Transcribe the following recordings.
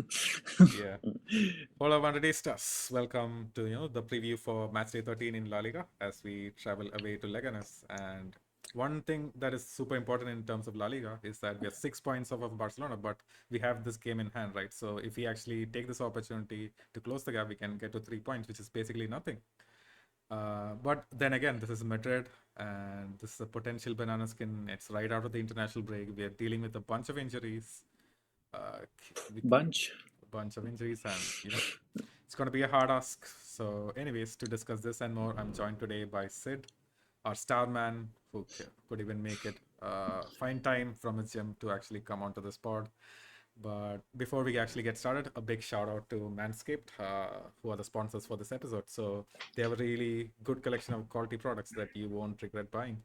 Yeah. Hola Madridistas. Welcome to the preview for matchday 13 in La Liga as we travel away to Leganes. And one thing that is super important in terms of La Liga is that we are 6 points off of Barcelona, but we have this game in hand, right? So if we actually take this opportunity to close the gap, we can get to 3 points, which is basically nothing. But then again, this is Madrid, and this is a potential banana skin. It's right out of the international break. We are dealing with a bunch of injuries. Uh, we Bunch. bunch of injuries, and it's going to be a hard ask. So anyways, to discuss this and more, I'm joined today by Sid, our star man, who could even make it find time from his gym to actually come onto this pod. But before we actually get started, a big shout out to Manscaped, who are the sponsors for this episode. So they have a really good collection of quality products that you won't regret buying,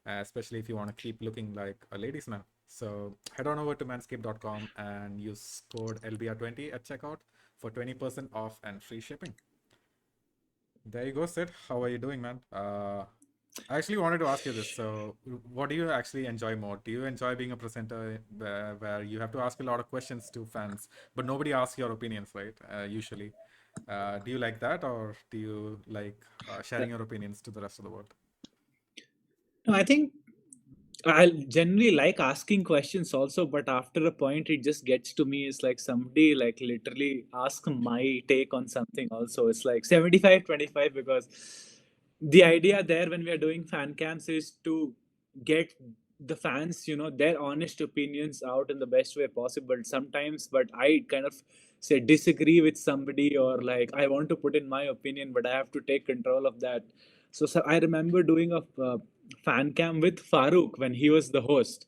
especially if you want to keep looking like a ladies' man. So head on over to manscaped.com and use code LBR20 at checkout for 20% off and free shipping. There you go, Sid. How are you doing, man? I actually wanted to ask you this. So, what do you actually enjoy more? Do you enjoy being a presenter where you have to ask a lot of questions to fans, but nobody asks your opinions, right? Usually. Do you like that, or do you like Uh, sharing your opinions to the rest of the world? No, I think I generally like asking questions also, but after a point, it just gets to me. It's like somebody like literally ask my take on something also. It's like 75-25 because the idea there when we are doing fan camps is to get the fans, their honest opinions out in the best way possible. Sometimes, but I kind of say disagree with somebody or like I want to put in my opinion, but I have to take control of that. So I remember doing a fan cam with Farooq when he was the host,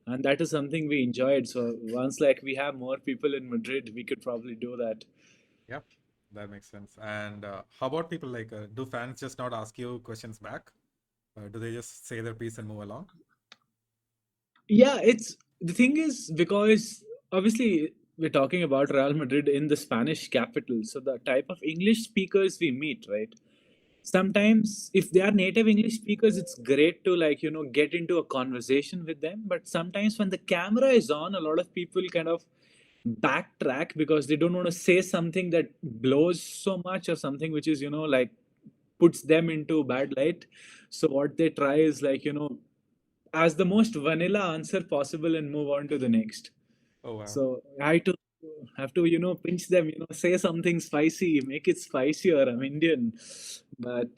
and that is something we enjoyed. So once like we have more people in Madrid, we could probably do that. Yep, that makes sense. And how about people like, do fans just not ask you questions back? Do they just say their piece and move along? Yeah, it's the thing is because obviously we're talking about Real Madrid in the Spanish capital, so the type of English speakers we meet, right? Sometimes if they are native English speakers, it's great to like get into a conversation with them, but sometimes when the camera is on, a lot of people kind of backtrack because they don't want to say something that blows so much or something which is like puts them into bad light. So what they try is like as the most vanilla answer possible and move on to the next. Oh, wow. So I to have to pinch them, say something spicy, make it spicier. I'm Indian, but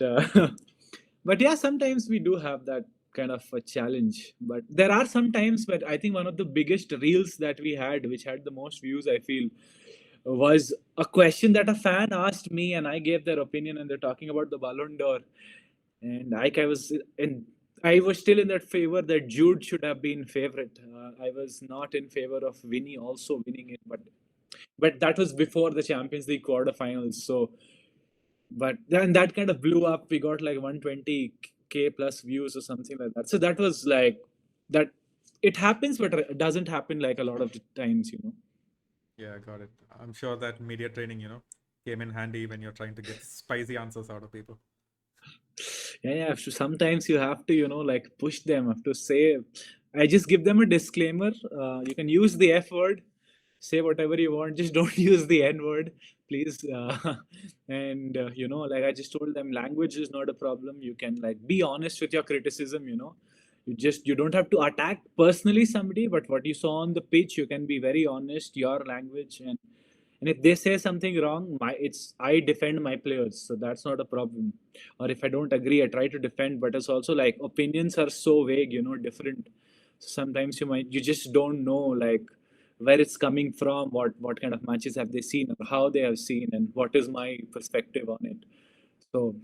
but yeah, sometimes we do have that kind of a challenge. But there are some times where I think one of the biggest reels that we had, which had the most views, I feel, was a question that a fan asked me, and I gave their opinion, and they're talking about the Ballon d'Or, and I was in. I was still in that favor that Jude should have been favorite. I was not in favor of Vinny also winning it, but that was before the Champions League quarterfinals. So, but then that kind of blew up. We got like 120K plus views or something like that. So that was like that. It happens, but it doesn't happen like a lot of the times. Yeah, got it. I'm sure that media training, came in handy when you're trying to get spicy answers out of people. Yeah. So sometimes you have to, like push them. Have to say. I just give them a disclaimer. You can use the F word, say whatever you want. Just don't use the N word, please. And like I just told them, language is not a problem. You can like be honest with your criticism. You don't have to attack personally somebody, but what you saw on the pitch, you can be very honest. Your language and if they say something wrong, I defend my players, so that's not a problem. Or if I don't agree, I try to defend. But it's also like opinions are so vague, different. Sometimes you just don't know like where it's coming from, what kind of matches have they seen, or how they have seen, and what is my perspective on it. So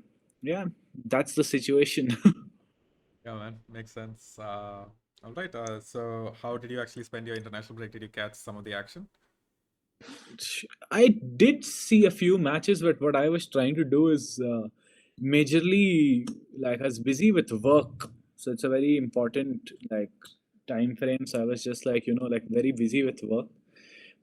yeah, that's the situation. Yeah, man, makes sense. All right. So, how did you actually spend your international break? Did you catch some of the action? I did see a few matches, but what I was trying to do is majorly like I was busy with work, so it's a very important like time frame. So I was just like like very busy with work.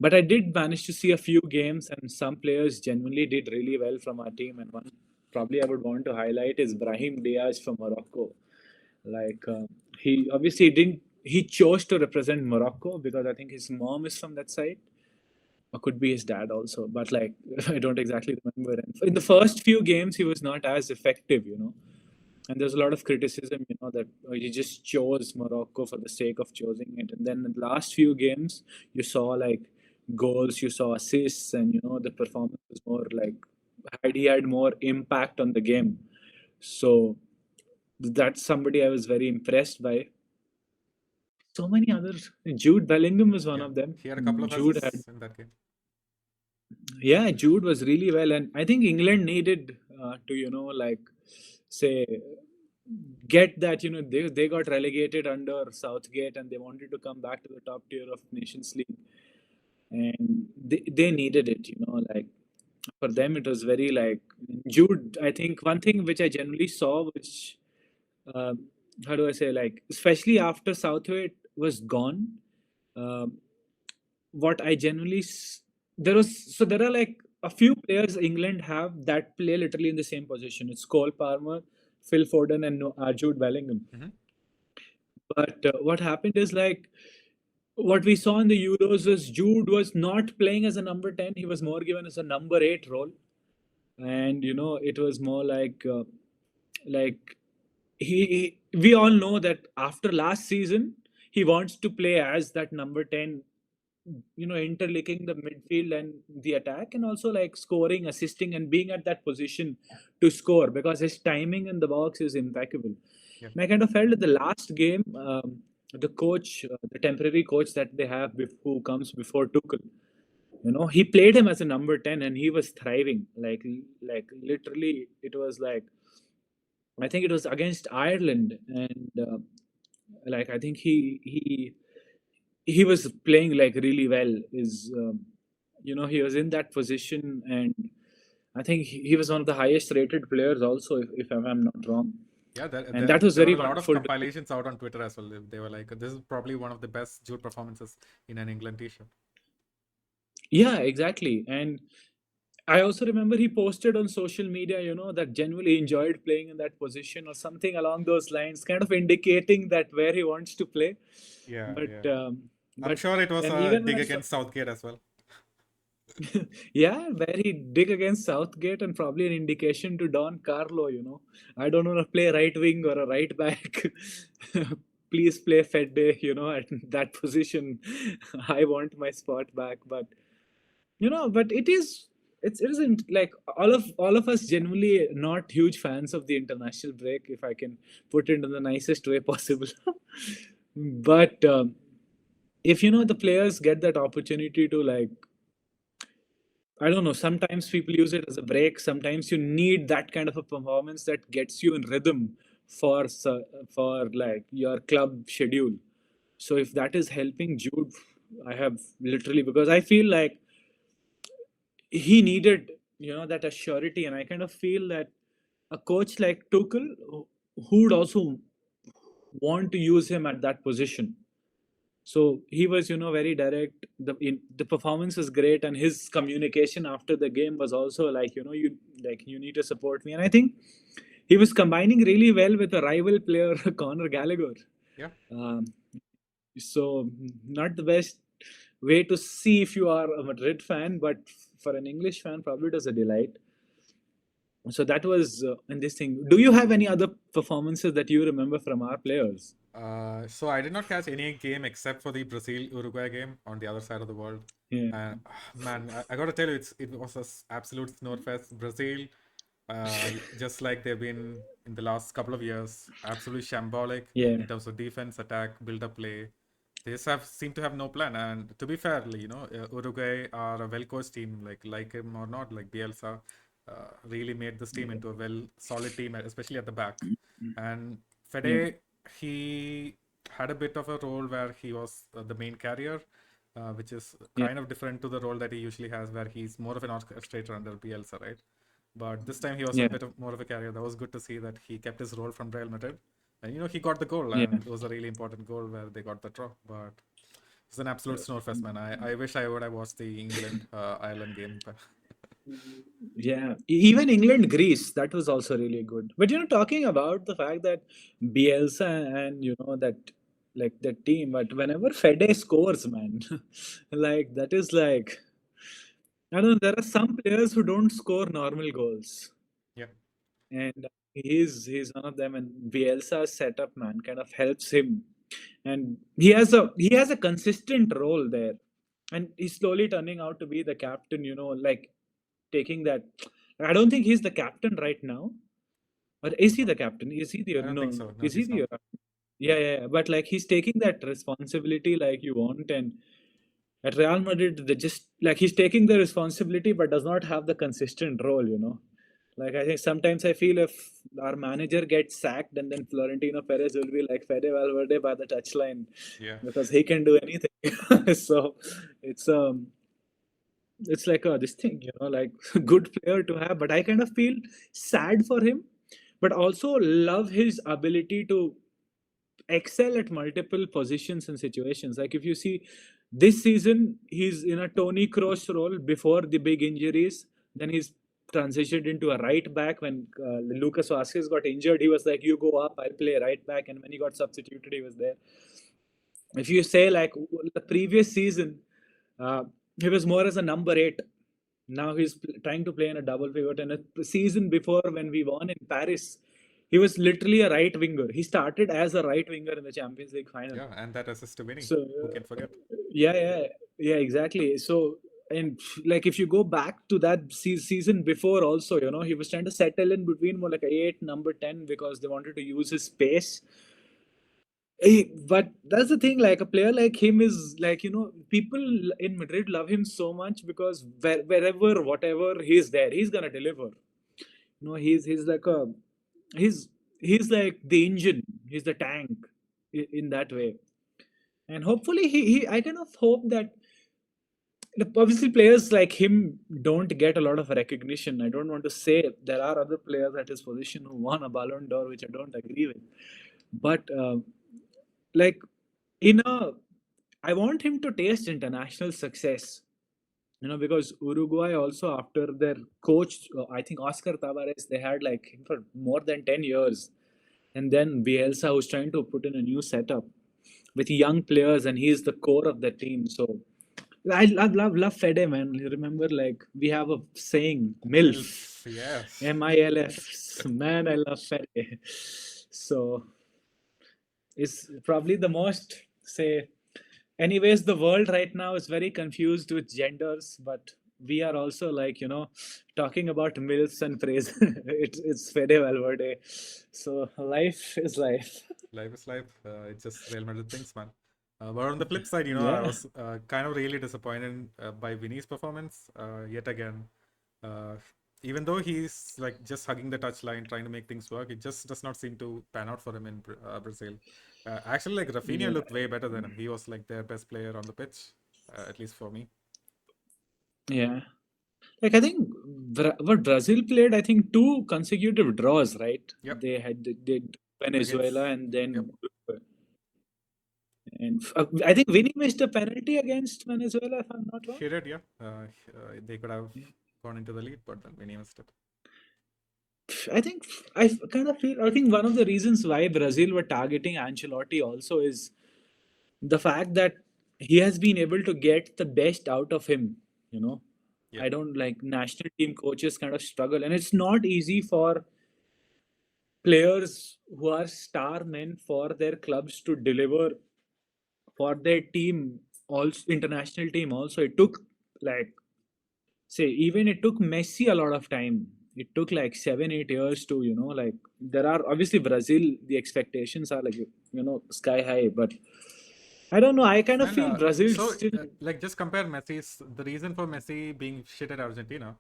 But I did manage to see a few games, and some players genuinely did really well from our team. And one probably I would want to highlight is Brahim Diaz from Morocco. Like he obviously didn't. He chose to represent Morocco because I think his mom is from that side, or could be his dad also, but like I don't exactly remember. And in the first few games, he was not as effective, and there's a lot of criticism, that he just chose Morocco for the sake of choosing it. And then in the last few games, you saw like goals, you saw assists, and the performance was more like he had more impact on the game. So that's somebody I was very impressed by. So many others. Jude Bellingham was one Yeah, of them. he had a couple of Jude had, assists in that game. yeah, Jude was really well, and I think England needed to, like say get that, they got relegated under Southgate, and they wanted to come back to the top tier of Nations League, and they needed it, like for them it was very like Jude. I think one thing which I generally saw, which um, how do I say, like especially after Southgate was gone, um, what I generally there are like a few players England have that play literally in the same position. It's Cole Palmer, Phil Foden, and Jude Bellingham. Hmm. But what happened is like what we saw in the Euros was Jude was not playing as a number 10. He was more given as a number 8 role, and it was more like we all know that after last season he wants to play as that number 10, interlinking the midfield and the attack, and also like scoring, assisting, and being at that position to score, because his timing in the box is impeccable. Yeah. And I kind of felt that the last game, the coach, the temporary coach that they have, who comes before Tuchel, he played him as a number 10, and he was thriving. Like literally, it was like, I think it was against Ireland, and like I think he was playing like really well. He was in that position, and I think he was one of the highest rated players also, if I'm not wrong. Yeah, And that was there were very a lot of wonderful to see. compilations out on Twitter as well. They were like, this is probably one of the best Jude performances in an England t-shirt. Yeah, exactly. And I also remember he posted on social media, that genuinely enjoyed playing in that position or something along those lines, kind of indicating that where he wants to play. Yeah, But yeah. I'm but sure it was and a even when dig I saw, against Southgate as well. yeah, where he dig against Southgate, and probably an indication to Don Carlo, I don't want to play right wing or a right back. Please play Fede, at that position. I want my spot back. But but it isn't like all of us genuinely not huge fans of the international break, if I can put it in the nicest way possible. But if the players get that opportunity to, like, I don't know, sometimes people use it as a break. Sometimes you need that kind of a performance that gets you in rhythm for like your club schedule. So if that is helping Jude, I have literally, because I feel like he needed, that assurity, and I kind of feel that a coach like Tuchel, who would also want to use him at that position. So he was, very direct. The performance was great, and his communication after the game was also like, you need to support me. And I think he was combining really well with a rival player, Conor Gallagher. Yeah. Um, so not the best way to see if you are a Madrid fan, but for an English fan, probably it was a delight. So that was in this thing. Do you have any other performances that you remember from our players? So I did not catch any game except for the Brazil-Uruguay game on the other side of the world. Yeah. And man, I gotta tell you, it was an absolute snowfest. Brazil, just like they've been in the last couple of years, absolutely shambolic Yeah. in terms of defense, attack, build-up play. They just seem to have no plan. And to be fair, Uruguay are a well-coached team, like him or not, like Bielsa, really made this team into a solid team, especially at the back. And Yeah. Fede, he had a bit of a role where he was the main carrier, which is Yeah. kind of different to the role that he usually has, where he's more of an orchestrator under Bielsa, right? But this time he was a Yeah. bit more of a carrier. That was good to see that he kept his role from Real Madrid, and he got the goal, Yeah. and it was a really important goal where they got the draw. But it's an absolute snowfest, man. I wish I would have watched the England Ireland game. Yeah, even England, Greece, that was also really good. But talking about the fact that Bielsa and that, like, that team, but whenever Fede scores, man, like that is like I don't know. There are some players who don't score normal goals, Yeah, and he's one of them. And Bielsa's setup, man, kind of helps him, and he has a consistent role there, and he's slowly turning out to be the captain. Like taking that. I don't think he's the captain right now, or is he no, the captain? Is he the I don't think no? so. No, Is he he's not. the yeah, yeah, yeah. But like he's taking that responsibility like you want, and at Real Madrid, they just like he's taking the responsibility, but does not have the consistent role. Like I think sometimes I feel if our manager gets sacked, and then Florentino Perez will be like Fede Valverde by the touchline Yeah, because he can do anything. So it's it's like this thing, like good player to have. But I kind of feel sad for him, but also love his ability to excel at multiple positions and situations. Like if you see this season, he's in a Tony Kroos role before the big injuries. Then he's transitioned into a right back when Lucas Vazquez got injured. He was like, "You go up, I'll play right back." And when he got substituted, he was there. If you say like the previous season, uh, he was more as a number eight. Now he's trying to play in a double pivot. And a season before, when we won in Paris, he was literally a right winger. He started as a right winger in the Champions League final. yeah, and that assist to Vinny. So Who can forget? yeah, yeah, yeah, exactly. So and like if you go back to that season before, also, he was trying to settle in between more like a eight, number 10, because they wanted to use his space. But that's the thing, like a player like him is like, people in Madrid love him so much because wherever, whatever he's there, he's gonna deliver. He's like he's he's like the engine, he's the tank in that way. And hopefully I kind of hope that obviously players like him don't get a lot of recognition. I don't want to say there are other players at his position who won a Ballon d'Or, which I don't agree with. But like in a I want him to taste international success, because Uruguay also after their coach, I think Oscar Tavares, they had like him for more than 10 years. And then Bielsa was trying to put in a new setup with young players, and he's the core of the team. So I love Fede, man. You remember, like, we have a saying, MILF. Milf, yes. MILF. Man, I love Fede. So it's probably the most, say, anyways, the world right now is very confused with genders, but we are also like, talking about MILFs and praise. It's Fede Valverde. So life is life. Life is life. It's just Real Madrid things, man. But on the flip side, I Yeah. was kind of really disappointed by Vinny's performance yet again. Uh, Even though he's like just hugging the touchline, trying to make things work, it just does not seem to pan out for him in Brazil. Actually, like Rafinha Yeah. looked way better than him. He was like their best player on the pitch, at least for me. Yeah. Like I think what Brazil played, I think two consecutive draws, right? Yep. They had they did Against. Venezuela and Yep. then and I think Vinny missed a penalty against Venezuela, if I'm not wrong. He did, yeah. They could have gone into the lead, but then Vinny missed it. I think kind of feel. I think one of the reasons why Brazil were targeting Ancelotti also is the fact that he has been able to get the best out of him. You know, Yeah. I don't like national team coaches kind of struggle, and it's not easy for players who are star men for their clubs to deliver for their team, also international team. Also, it took like say even it took Messi a lot of time. It took like 7 8 years to like there are obviously Brazil, the expectations are like sky high, but I don't know, I kind of And feel Brazil so, still. like, just compare Messi's. The reason for Messi being shit at Argentina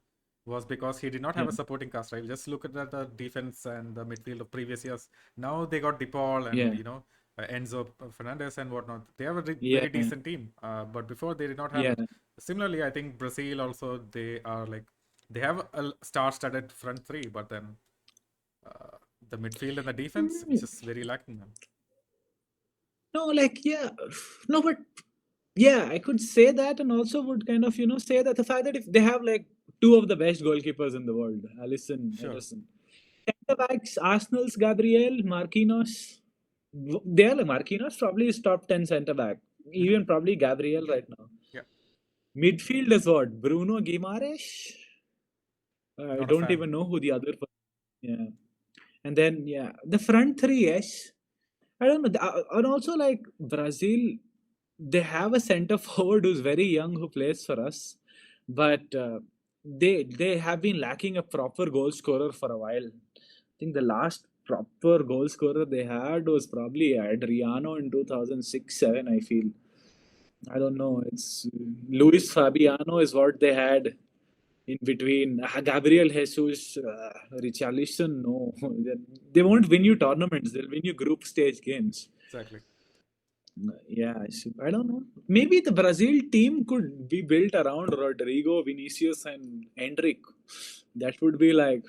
was because he did not have Yeah, a supporting cast, right? Just look at the defense and the midfield of previous years. Now they got DePaul and, yeah, Enzo Fernandez and whatnot. They have a yeah, very decent team. But before they did not have yeah. it. Similarly, I think Brazil also, they are like, they have a star-studded front three, but then uh, the midfield and the defense, it's Mm, just very lacking, man. no, like yeah, no, but yeah, I could say that, and also would kind of say that the fact that if they have like two of the best goalkeepers in the world, Alisson, Sure. Ederson, centre backs, Arsenal's Gabriel, Marquinhos, they are like Marquinhos probably is top 10 centre back, Hmm. even probably Gabriel right now. Yeah. Midfield is what? Bruno Guimaraes? I Not a don't fan. even know who the other. Yeah. And then yeah, the front three, yes. I don't know. And also like Brazil, they have a center forward who's very young who plays for us, but they have been lacking a proper goal scorer for a while. I think the last proper goal scorer they had was probably Adriano in 2006-7. I feel. I don't know. It's Luis Fabiano is what they had in between. Gabriel Jesus, Richarlison. No, they won't win you tournaments. They'll win you group stage games. Exactly. Yeah, so I don't know. Maybe the Brazil team could be built around Rodrigo, Vinicius, and Hendrick. That would be like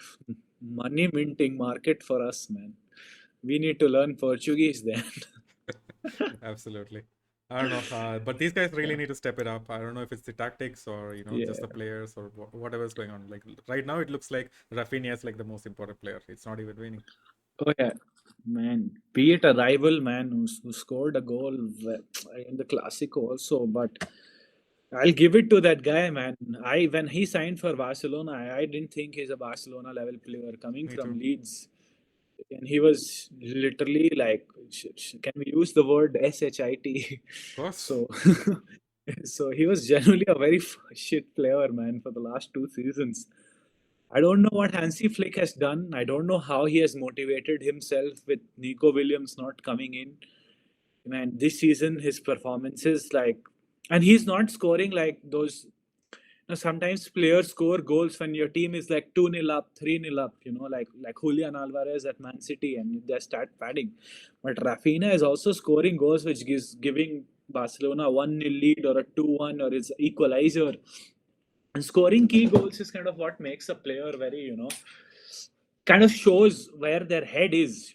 money minting market for us, man. We need to learn Portuguese then. Absolutely. I don't know, but these guys really Yeah. need to step it up. I don't know if it's the tactics or just Yeah. the players or whatever's going on. Like right now, it looks like Rafinha is like the most important player. It's not even winning. Oh yeah, man. Be it a rival man who scored a goal in the Clasico also, but I'll give it to that guy, man. I when he signed for Barcelona, I didn't think he's a Barcelona level player coming Me from too. Leeds, and he was literally like, can we use the word shit? Of course. So, so he was generally a very shit player, man, for the last 2 seasons. I don't know what Hansi Flick has done. I don't know how he has motivated himself with Nico Williams not coming in. Man, this season his performances like, and he's not scoring like those. Sometimes players score goals when your team is like 2-0 up, 3-0 up. Like Julian Alvarez at Man City, and they start padding. But Rafinha is also scoring goals which gives giving Barcelona 1-0 lead or a 2-1 or it's equalizer. And scoring key goals is kind of what makes a player very, kind of shows where their head is,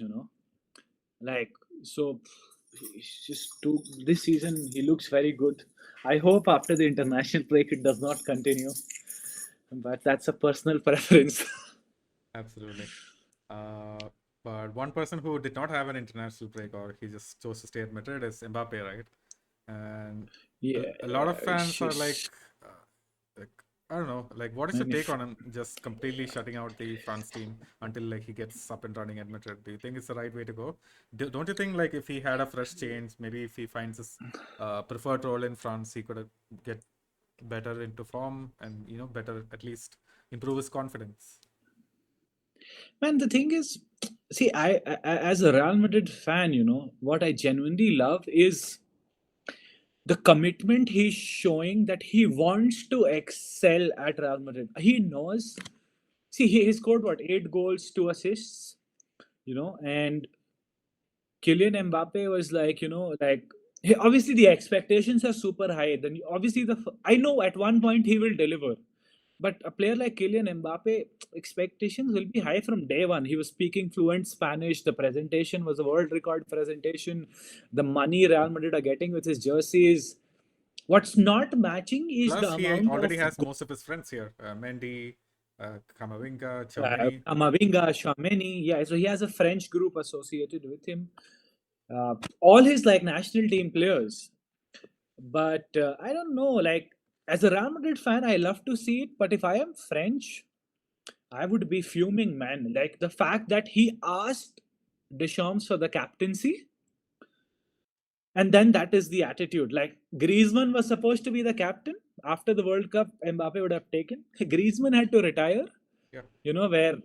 like so. It's just this season he looks very good. I hope after the international break it does not continue, but that's a personal preference. Absolutely. Uh, but one person who did not have an international break or he just chose to stay at Madrid is Mbappe, right? And Yeah, a lot of it's fans are just uh, like, I don't know, like, what is your and take if on him just completely shutting out the France team until like he gets up and running at Madrid? Do you think it's the right way to go? Don't you think like if he had a fresh change, maybe if he finds his preferred role in France, he could get better into form and better at least improve his confidence? man, the thing is, see, as a Real Madrid fan, what I genuinely love is the commitment he's showing that he wants to excel at Real Madrid. He knows. See, he scored what 8 goals, 2 assists, and Kylian Mbappe was like, obviously the expectations are super high. Then obviously I know at one point he will deliver, but a player like Kylian Mbappe, expectations will be high from day one. He was speaking fluent Spanish. The presentation was a world record presentation. The money Real Madrid are getting with his jerseys. What's not matching is the Plus, he amount already of has most of his friends here: Mendy, Kamavinga, Chouameni. Amavinga, Tchouaméni. Yeah, so he has a French group associated with him. All his like national team players. But I don't know. Like as a Real Madrid fan, I love to see it. But if I am French, I would be fuming, man. Like the fact that he asked Deschamps for the captaincy, and then that is the attitude. Like Griezmann was supposed to be the captain after the World Cup. Mbappe would have taken. Griezmann had to retire. Yeah, Where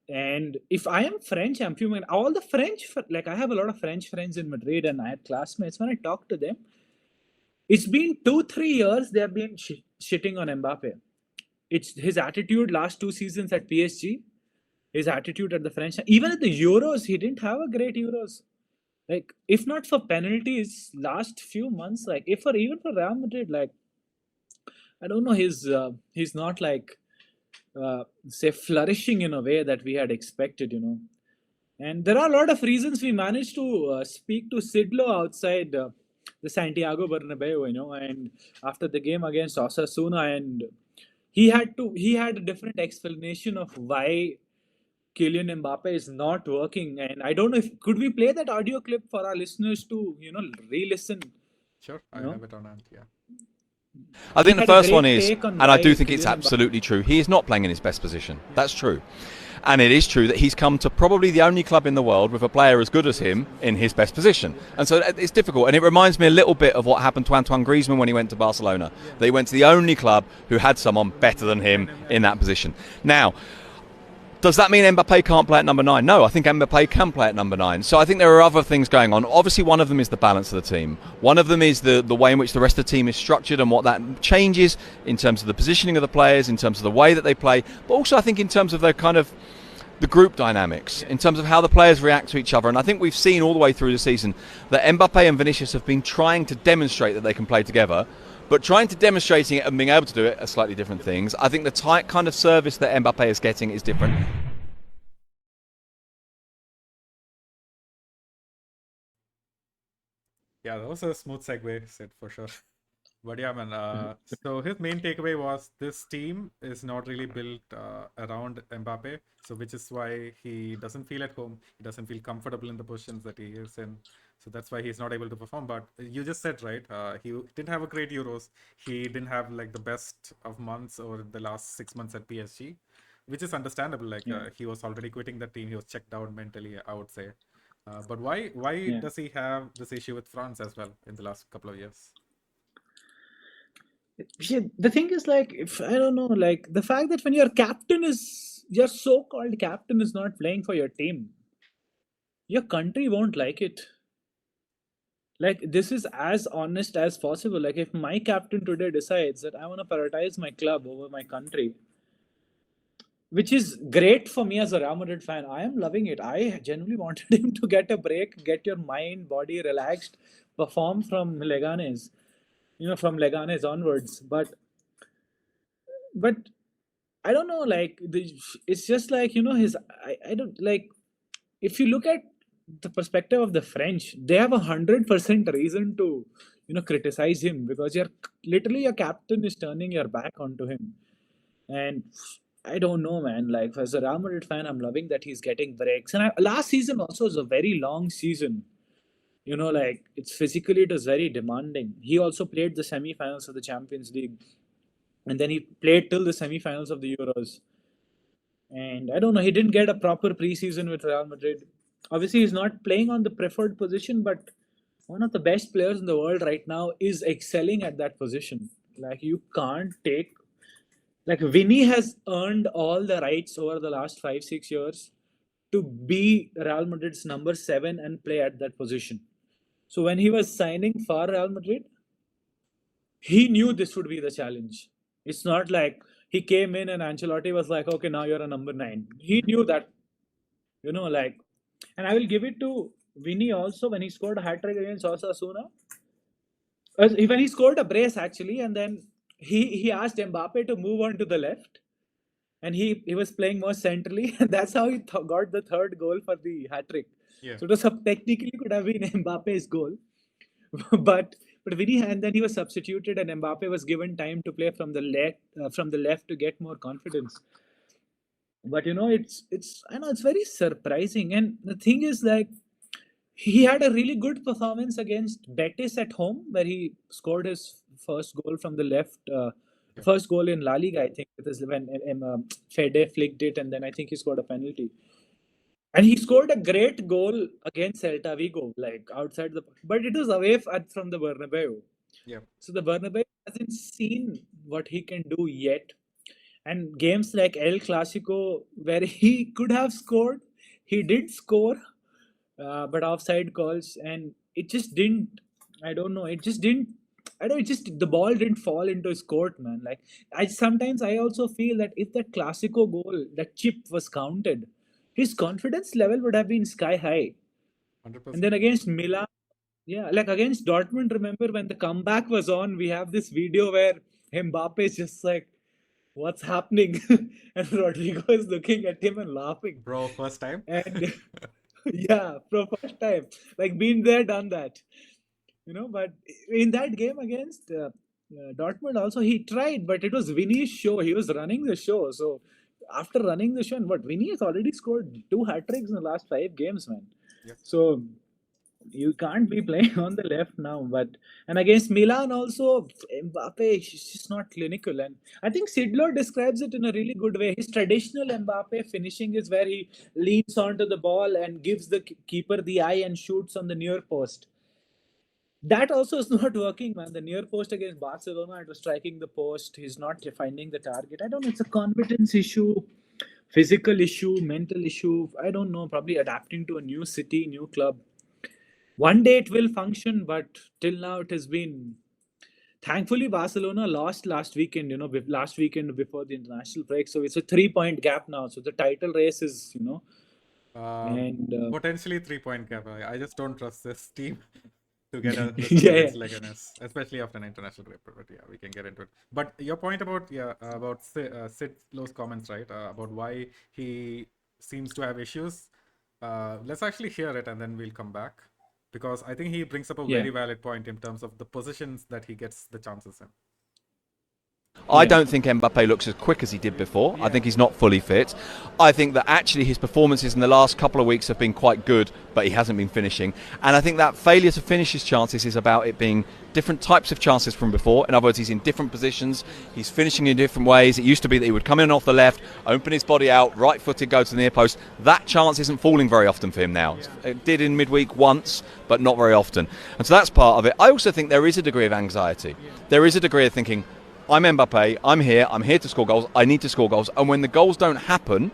and if I am French, I'm fuming. All the French, like I have a lot of French friends in Madrid, and I had classmates. When I talk to them, it's been 2-3 years they have been shitting on Mbappe. It's his attitude last 2 seasons at PSG, his attitude at the French, even at the Euros, he didn't have a great Euros. Like if not for penalties, last few months, like if for even for Real Madrid, like I don't know, he's not like say flourishing in a way that we had expected. And there are a lot of reasons we managed to speak to Sidlo outside the Santiago Bernabeu, and after the game against Osasuna, and he had a different explanation of why Kylian Mbappe is not working. And I don't know if could we play that audio clip for our listeners to re-listen, sure. you I know? have it on hand. Yeah. I He think the had a first one great is, take on and I do why think it's Kylian Mbappe. absolutely true, he is not playing in his best position. That's true. And it is true that he's come to probably the only club in the world with a player as good as him in his best position. And so it's difficult. And it reminds me a little bit of what happened to Antoine Griezmann when he went to Barcelona. That he went to the only club who had someone better than him in that position. Now, does that mean Mbappe can't play at number 9? No, I think Mbappe can play at number 9. So I think there are other things going on. Obviously, one of them is the balance of the team. One of them is the way in which the rest of the team is structured and what that changes in terms of the positioning of the players, in terms of the way that they play, but also I think in terms of their kind of the group dynamics, in terms of how the players react to each other. And I think we've seen all the way through the season that Mbappe and Vinicius have been trying to demonstrate that they can play together, but trying to demonstrating it and being able to do it are slightly different things. I think the tight kind of service that Mbappe is getting is different. Yeah, that was a smooth segue, Sid, for sure. But yeah, man. So his main takeaway was this team is not really built around Mbappe, so which is why he doesn't feel at home. He doesn't feel comfortable in the positions that he is in. So that's why he's not able to perform. But you just said right. He didn't have a great Euros. He didn't have like the best of months over the last 6 months at PSG, which is understandable. Like he was already quitting the team. He was checked out mentally, I would say. But why Yeah. does he have this issue with France as well in the last couple of years? Yeah, the thing is, like, if I don't know, like the fact that when your so-called captain is not playing for your team, your country won't like it. Like, this is as honest as possible. Like, if my captain today decides that I want to prioritize my club over my country, which is great for me as a Real Madrid fan, I am loving it. I genuinely wanted him to get a break, get your mind, body relaxed, perform from Leganes, from Leganes onwards. But I don't know, like it's just like his. I don't like if you look at the perspective of the French, they have 100% reason to criticize him because you're literally your captain is turning your back onto him, and I don't know, man. Like as a Real Madrid fan, I'm loving that he's getting breaks, and last season also was a very long season. Like it was very demanding. He also played the semi-finals of the Champions League, and then he played till the semi-finals of the Euros. And I don't know, he didn't get a proper preseason with Real Madrid. Obviously, he's not playing on the preferred position, but one of the best players in the world right now is excelling at that position. Like, you can't take. Like, Vinny has earned all the rights over the last 5, 6 years to be Real Madrid's number 7 and play at that position. So, when he was signing for Real Madrid, he knew this would be the challenge. It's not like he came in and Ancelotti was like, okay, now you're a number 9. He knew that, like, and I will give it to Vinny also when he scored a hat trick against Osasuna. When he scored a brace actually, and then he asked Mbappe to move on to the left, and he was playing more centrally, and that's how he got the third goal for the hat trick. Yeah. So it was technically could have been Mbappe's goal, but Vinny, and then he was substituted, and Mbappe was given time to play from the left to get more confidence. But it's I know it's very surprising, and the thing is, like, he had a really good performance against Betis at home, where he scored his first goal from the left, Yeah. first goal in La Liga, I think. It is when Fede flicked it, and then I think he scored a penalty. And he scored a great goal against Celta Vigo, like outside but it was away from the Bernabeu. Yeah. So the Bernabeu hasn't seen what he can do yet. And games like El Clasico, where he could have scored, he did score, but offside calls, and it just didn't. I don't know. It just didn't. I don't. It just the ball didn't fall into his court, man. Like I also feel that if that Clasico goal, that chip was counted, his confidence level would have been sky high. And 100%. then against Milan, yeah, like against Dortmund, remember when the comeback was on, we have this video where Mbappe is just like, what's happening? And Rodrigo is looking at him and laughing. Bro, first time? And yeah, for first time, like been there, done that, But in that game against Dortmund, also he tried, but it was Vinny's show. He was running the show. So after running the show, and what Vinny has already scored 2 hat tricks in the last 5 games, man. Yeah. So You can't be playing on the left now. And against Milan also, Mbappe is just not clinical. And I think Sidlor describes it in a really good way. His traditional Mbappe finishing is where he leans onto the ball and gives the keeper the eye and shoots on the near post. That also is not working, man. The near post against Barcelona, it was striking the post. He's not finding the target. I don't know. It's a confidence issue, physical issue, mental issue. I don't know. Probably adapting to a new city, new club. One day it will function, but till now it has been. Thankfully, Barcelona lost last weekend. Last weekend before the international break, so it's a 3 point gap now. So the title race is, and Potentially 3 point gap. I just don't trust this team to get a result yeah, against Leganes, especially after an international break. But yeah, we can get into it. But your point about Sid Lowe's comments, right? About why he seems to have issues. Let's actually hear it and then we'll come back, because I think he brings up a Yeah. very valid point in terms of the positions that he gets the chances in. I Yeah. don't think Mbappe looks as quick as he did before. I think he's not fully fit. I think that actually his performances in the last couple of weeks have been quite good, but he hasn't been finishing. And I think that failure to finish his chances is about it being different types of chances from before. In other words, he's in different positions, he's finishing in different ways. It used to be that he would come in off the left, open his body out, right-footed, go to the near post. That chance isn't falling very often for him now. It did in midweek once, but not very often. And so that's part of it. I also think there is a degree of anxiety. There is a degree of thinking, I'm Mbappe, I'm here to score goals, I need to score goals. And when the goals don't happen,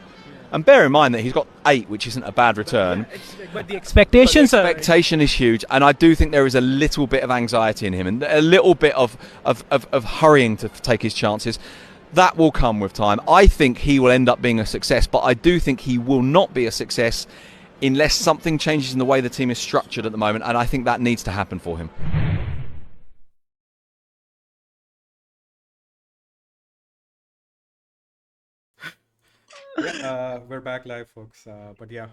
and bear in mind that he's got 8, which isn't a bad return. But the expectations are. Expectation is huge, and I do think there is a little bit of anxiety in him and a little bit of hurrying to take his chances. That will come with time. I think he will end up being a success, but I do think he will not be a success unless something changes in the way the team is structured at the moment, and I think that needs to happen for him. Yeah, we're back live, folks. But yeah,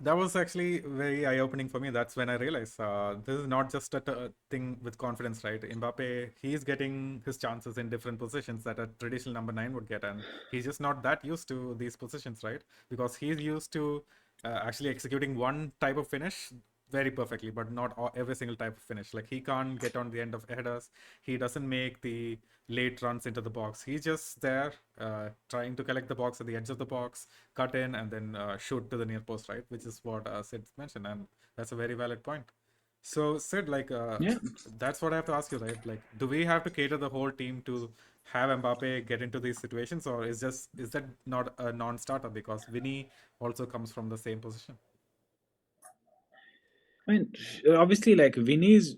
that was actually very eye-opening for me. That's when I realized this is not just a thing with confidence, right? Mbappe, he's getting his chances in different positions that a traditional number 9 would get, and he's just not that used to these positions, right? Because he's used to actually executing one type of finish very perfectly, but not every single type of finish. Like, he can't get on the end of headers. He doesn't make the late runs into the box. He's just there trying to collect the box at the edge of the box, cut in, and then shoot to the near post, right? Which is what Sid mentioned, and that's a very valid point. So Sid, like, Yeah. that's what I have to ask you, right? Like, do we have to cater the whole team to have Mbappe get into these situations, or is that not a non-starter because Vinny also comes from the same position? I mean, obviously, like Vinny's,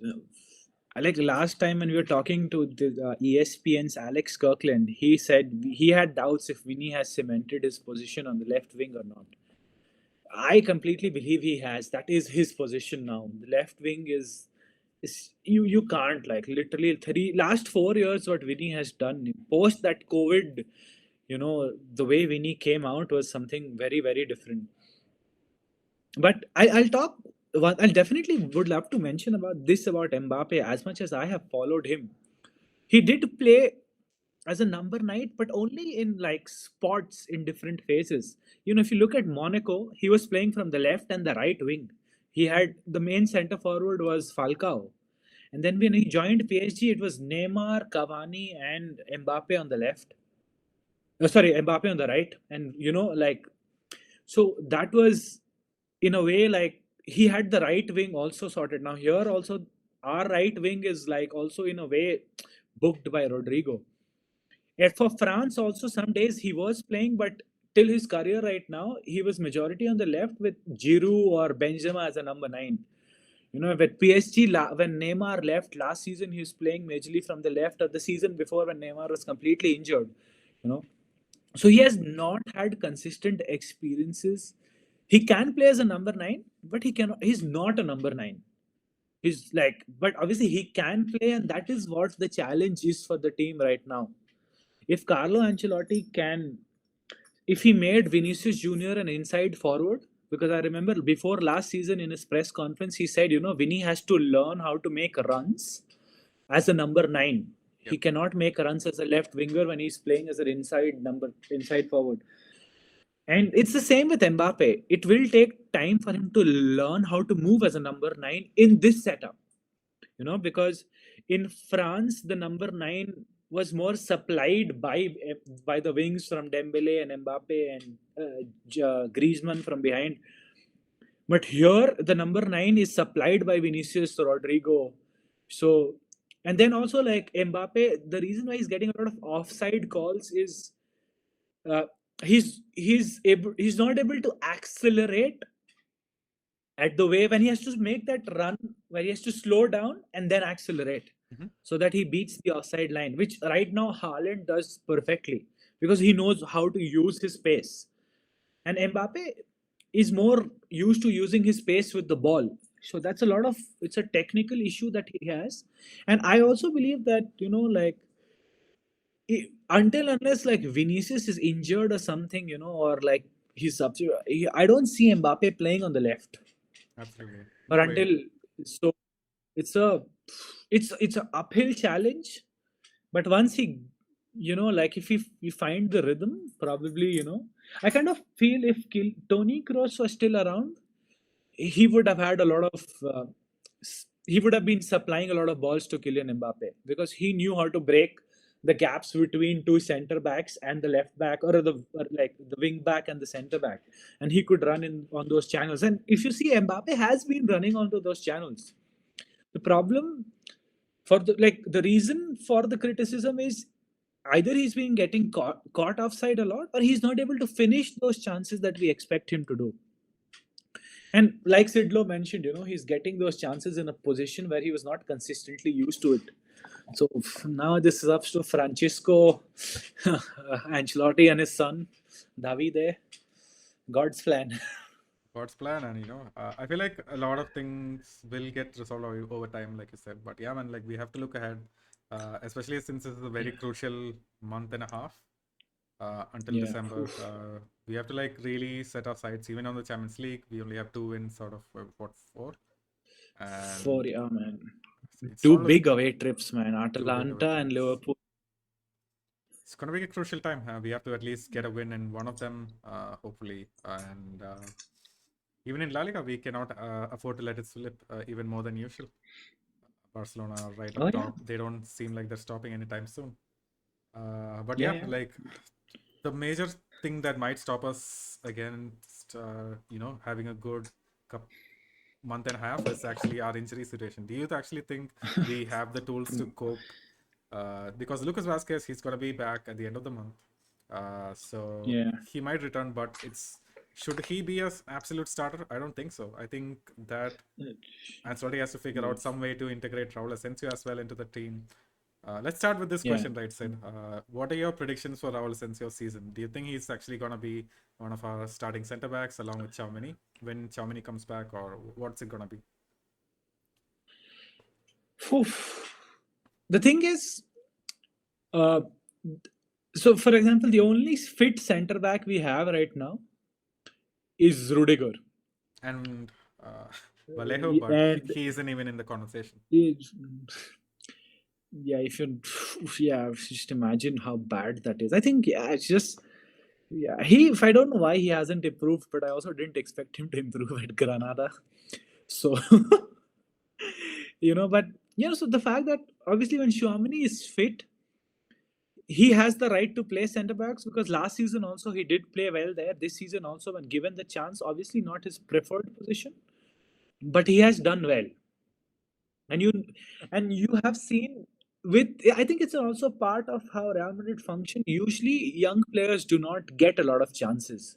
like last time when we were talking to the ESPN's Alex Kirkland, he said he had doubts if Vinny has cemented his position on the left wing or not. I completely believe he has. That is his position now. The left wing is you can't, like, literally last 4 years what Vinny has done post that COVID. The way Vinny came out was something very very different. But I'll talk. I definitely would love to mention about Mbappe. As much as I have followed him, he did play as a number 9, but only in like spots in different phases. If you look at Monaco, he was playing from the left and the right wing. He had the main center forward was Falcao, and then when he joined PSG, it was Neymar, Cavani, and Mbappe on the left. Sorry, Mbappe on the right, and like, so that was, in a way, like, he had the right wing also sorted. Now here also, our right wing is like also in a way booked by Rodrigo. And for France also, some days he was playing, but till his career right now, he was majority on the left with Giroud or Benzema as a number 9. With PSG, when Neymar left last season, he was playing majorly from the left, or the season before when Neymar was completely injured. You know, so he has not had consistent experiences. He can play as a number 9, but he's not a number 9. He's like, but obviously he can play, and that is what the challenge is for the team right now. If Carlo Ancelotti if he made Vinicius Jr. an inside forward, because I remember before last season in his press conference, he said, Vinny has to learn how to make runs as a number 9. He cannot make runs as a left winger when he's playing as an inside forward. And it's the same with Mbappe. It will take time for him to learn how to move as a number 9 in this setup. Because in France, the number 9 was more supplied by the wings from Dembele and Mbappe and Griezmann from behind. But here, the number 9 is supplied by Vinicius, Rodrigo. So, and then also like Mbappe, the reason why he's getting a lot of offside calls is uh, he's not able to accelerate at the way when he has to make that run where he has to slow down and then accelerate so that he beats the offside line, which right now Haaland does perfectly because he knows how to use his pace. And Mbappe is more used to using his pace with the ball. So it's a technical issue that he has. And I also believe that, like until unless like Vinicius is injured or something, or like he's substitute, I don't see Mbappe playing on the left. Absolutely. Or No until way. so it's an uphill challenge. But once he, like if we find the rhythm, probably, I kind of feel if Tony Kroos was still around, he would have had a lot of he would have been supplying a lot of balls to Kylian Mbappe because he knew how to break the gaps between two center backs and the left back or like the wing back and the center back, and he could run in on those channels. And if you see, Mbappe has been running onto those channels. The problem the reason for the criticism is either he's been getting caught offside a lot or he's not able to finish those chances that we expect him to do. And like Sidlow mentioned, he's getting those chances in a position where he was not consistently used to it. So now this is up to Francisco Ancelotti and his son, Davide. God's plan. God's plan, and I feel like a lot of things will get resolved over time, like you said. But yeah, man, like we have to look ahead, especially since this is a very crucial month and a half until Yeah. December. We have to like really set our sights. Even on the Champions League, we only have 2 wins out of what, 4? And 4, yeah, man. it's Two not big away trips, man. away Atalanta and trips. Liverpool. It's going to be a crucial time. We have to at least get a win in one of them, hopefully. And even in La Liga, we cannot afford to let it slip even more than usual. Barcelona are right up top. They don't seem like they're stopping anytime soon. But yeah, like the major thing that might stop us against, having a good month and a half is actually our injury situation. Do you actually think we have the tools to cope? Because Lucas Vazquez, he's going to be back at the end of the month. So he might return, but should he be an absolute starter? I don't think so. I think that Ancelotti has to figure out some way to integrate Raul Asensio as well into the team. Let's start with this question, right, Sid? What are your predictions for Raul Asensio's season? Do you think he's actually going to be one of our starting centre backs along with Tchouaméni when Tchouaméni comes back, or what's it going to be? The thing is, so for example, the only fit centre back we have right now is Rudiger. And Vallejo, but he isn't even in the conversation. Just imagine how bad that is. I think, it's just, if I don't know why he hasn't improved, but I also didn't expect him to improve at Granada. So, but, so the fact that obviously when Tchouaméni is fit, he has the right to play centre backs because last season also he did play well there. This season also, when given the chance, obviously not his preferred position, but he has done well. And you have seen I think it's also part of how Real Madrid function. Usually young players do not get a lot of chances.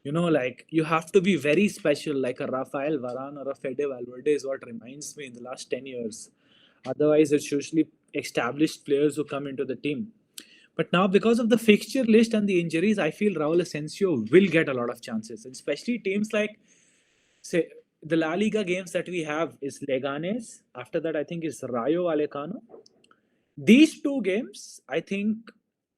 Like you have to be very special, like a Rafael Varane or a Fede Valverde is what reminds me in the last 10 years. Otherwise, it's usually established players who come into the team. But now, because of the fixture list and the injuries, I feel Raul Asensio will get a lot of chances, and especially teams like, say, the La Liga games that we have is Leganes. After that, I think is Rayo Vallecano. These 2 games, I think,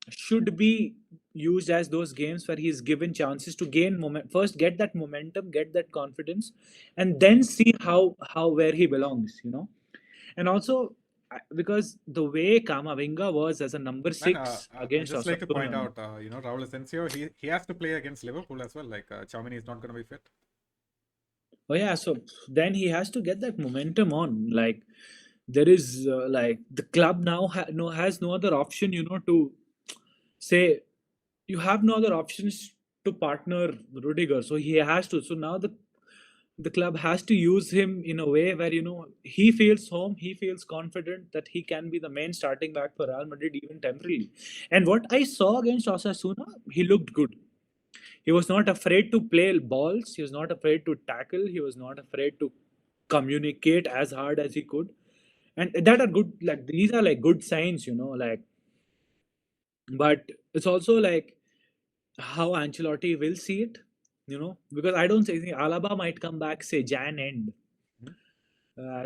should be used as those games where he's given chances to gain first get that momentum, get that confidence, and then see where he belongs. And also, because the way Kamavinga was as a number Man, 6 I'd against just like to point Osasuna. out, Raul Asensio, he has to play against Liverpool as well. Like, Tchouaméni is not going to be fit. Oh yeah, so then he has to get that momentum on. Like there is like the club now has no other option, to say you have no other options to partner Rudiger. So he has to. So now the club has to use him in a way where he feels home, he feels confident that he can be the main starting back for Real Madrid even temporarily. And what I saw against Osasuna, he looked good. He was not afraid to play balls. He was not afraid to tackle. He was not afraid to communicate as hard as he could. And that are good. Like these are like good signs, like. But it's also like how Ancelotti will see it, because I don't think Alaba might come back say Jan end.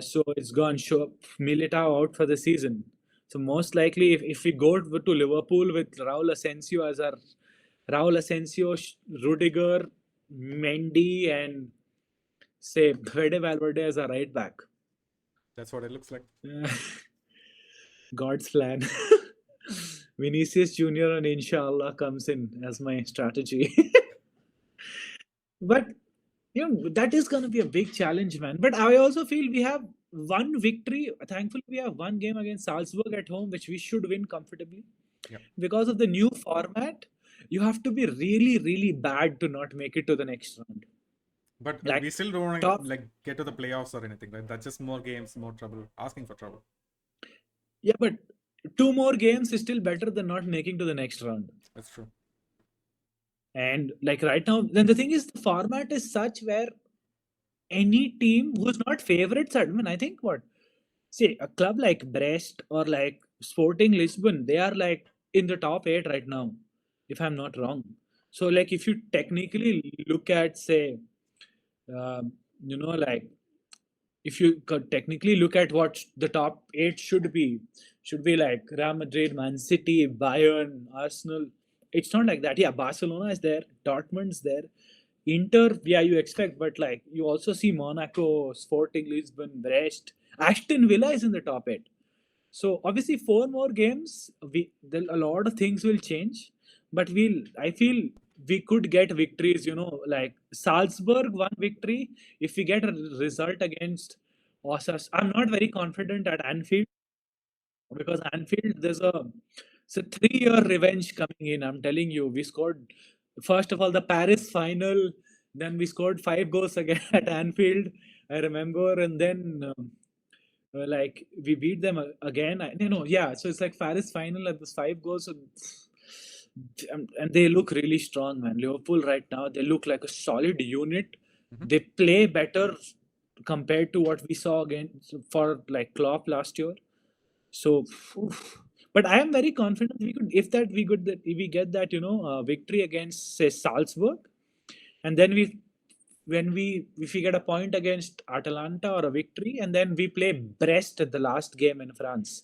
So it's gone. Show Militao out for the season. So most likely, if we go to Liverpool with Raul Asensio as our Raul Asensio, Rudiger, Mendy, and say Fede Valverde as a right back. That's what it looks like. God's plan. Vinicius Junior and Inshallah comes in as my strategy. But that is going to be a big challenge, man. But I also feel we have one victory. Thankfully, we have one game against Salzburg at home, which we should win comfortably. Yep. Because of the new format, you have to be really, really bad to not make it to the next round. But Like, we still don't want top- to get to the playoffs or anything, right? That's just more games, more trouble, asking for trouble. Yeah, but 2 more games is still better than not making to the next round. That's true. And like right now, then the thing is, the format is such where any team who's not favorites, I think say a club like Brest or like Sporting Lisbon, they are like in the top 8 right now, if I'm not wrong. So like if you technically look at say, like if you could technically look at what the top 8 should be like Real Madrid, Man City, Bayern, Arsenal. It's not like that. Yeah, Barcelona is there, Dortmund's there, Inter. Yeah, you expect, but like you also see Monaco, Sporting Lisbon, Brest, Aston Villa is in the top 8. So obviously 4 more games, a lot of things will change, but I feel we could get victories. Like Salzburg, 1 victory. If we get a result against Osas, I'm not very confident at Anfield, because Anfield it's a 3-year revenge coming in. I'm telling you, we scored first of all the Paris final, then we scored 5 goals again at Anfield, I remember, and then like we beat them again. So it's like Paris final at this 5 goals, and they look really strong, man. Liverpool right now, they look like a solid unit. They play better compared to what we saw again for like Klopp last year. So, but I am very confident we could, if we get that victory against say Salzburg, and then if we get a point against Atalanta or a victory, and then we play Brest at the last game in France.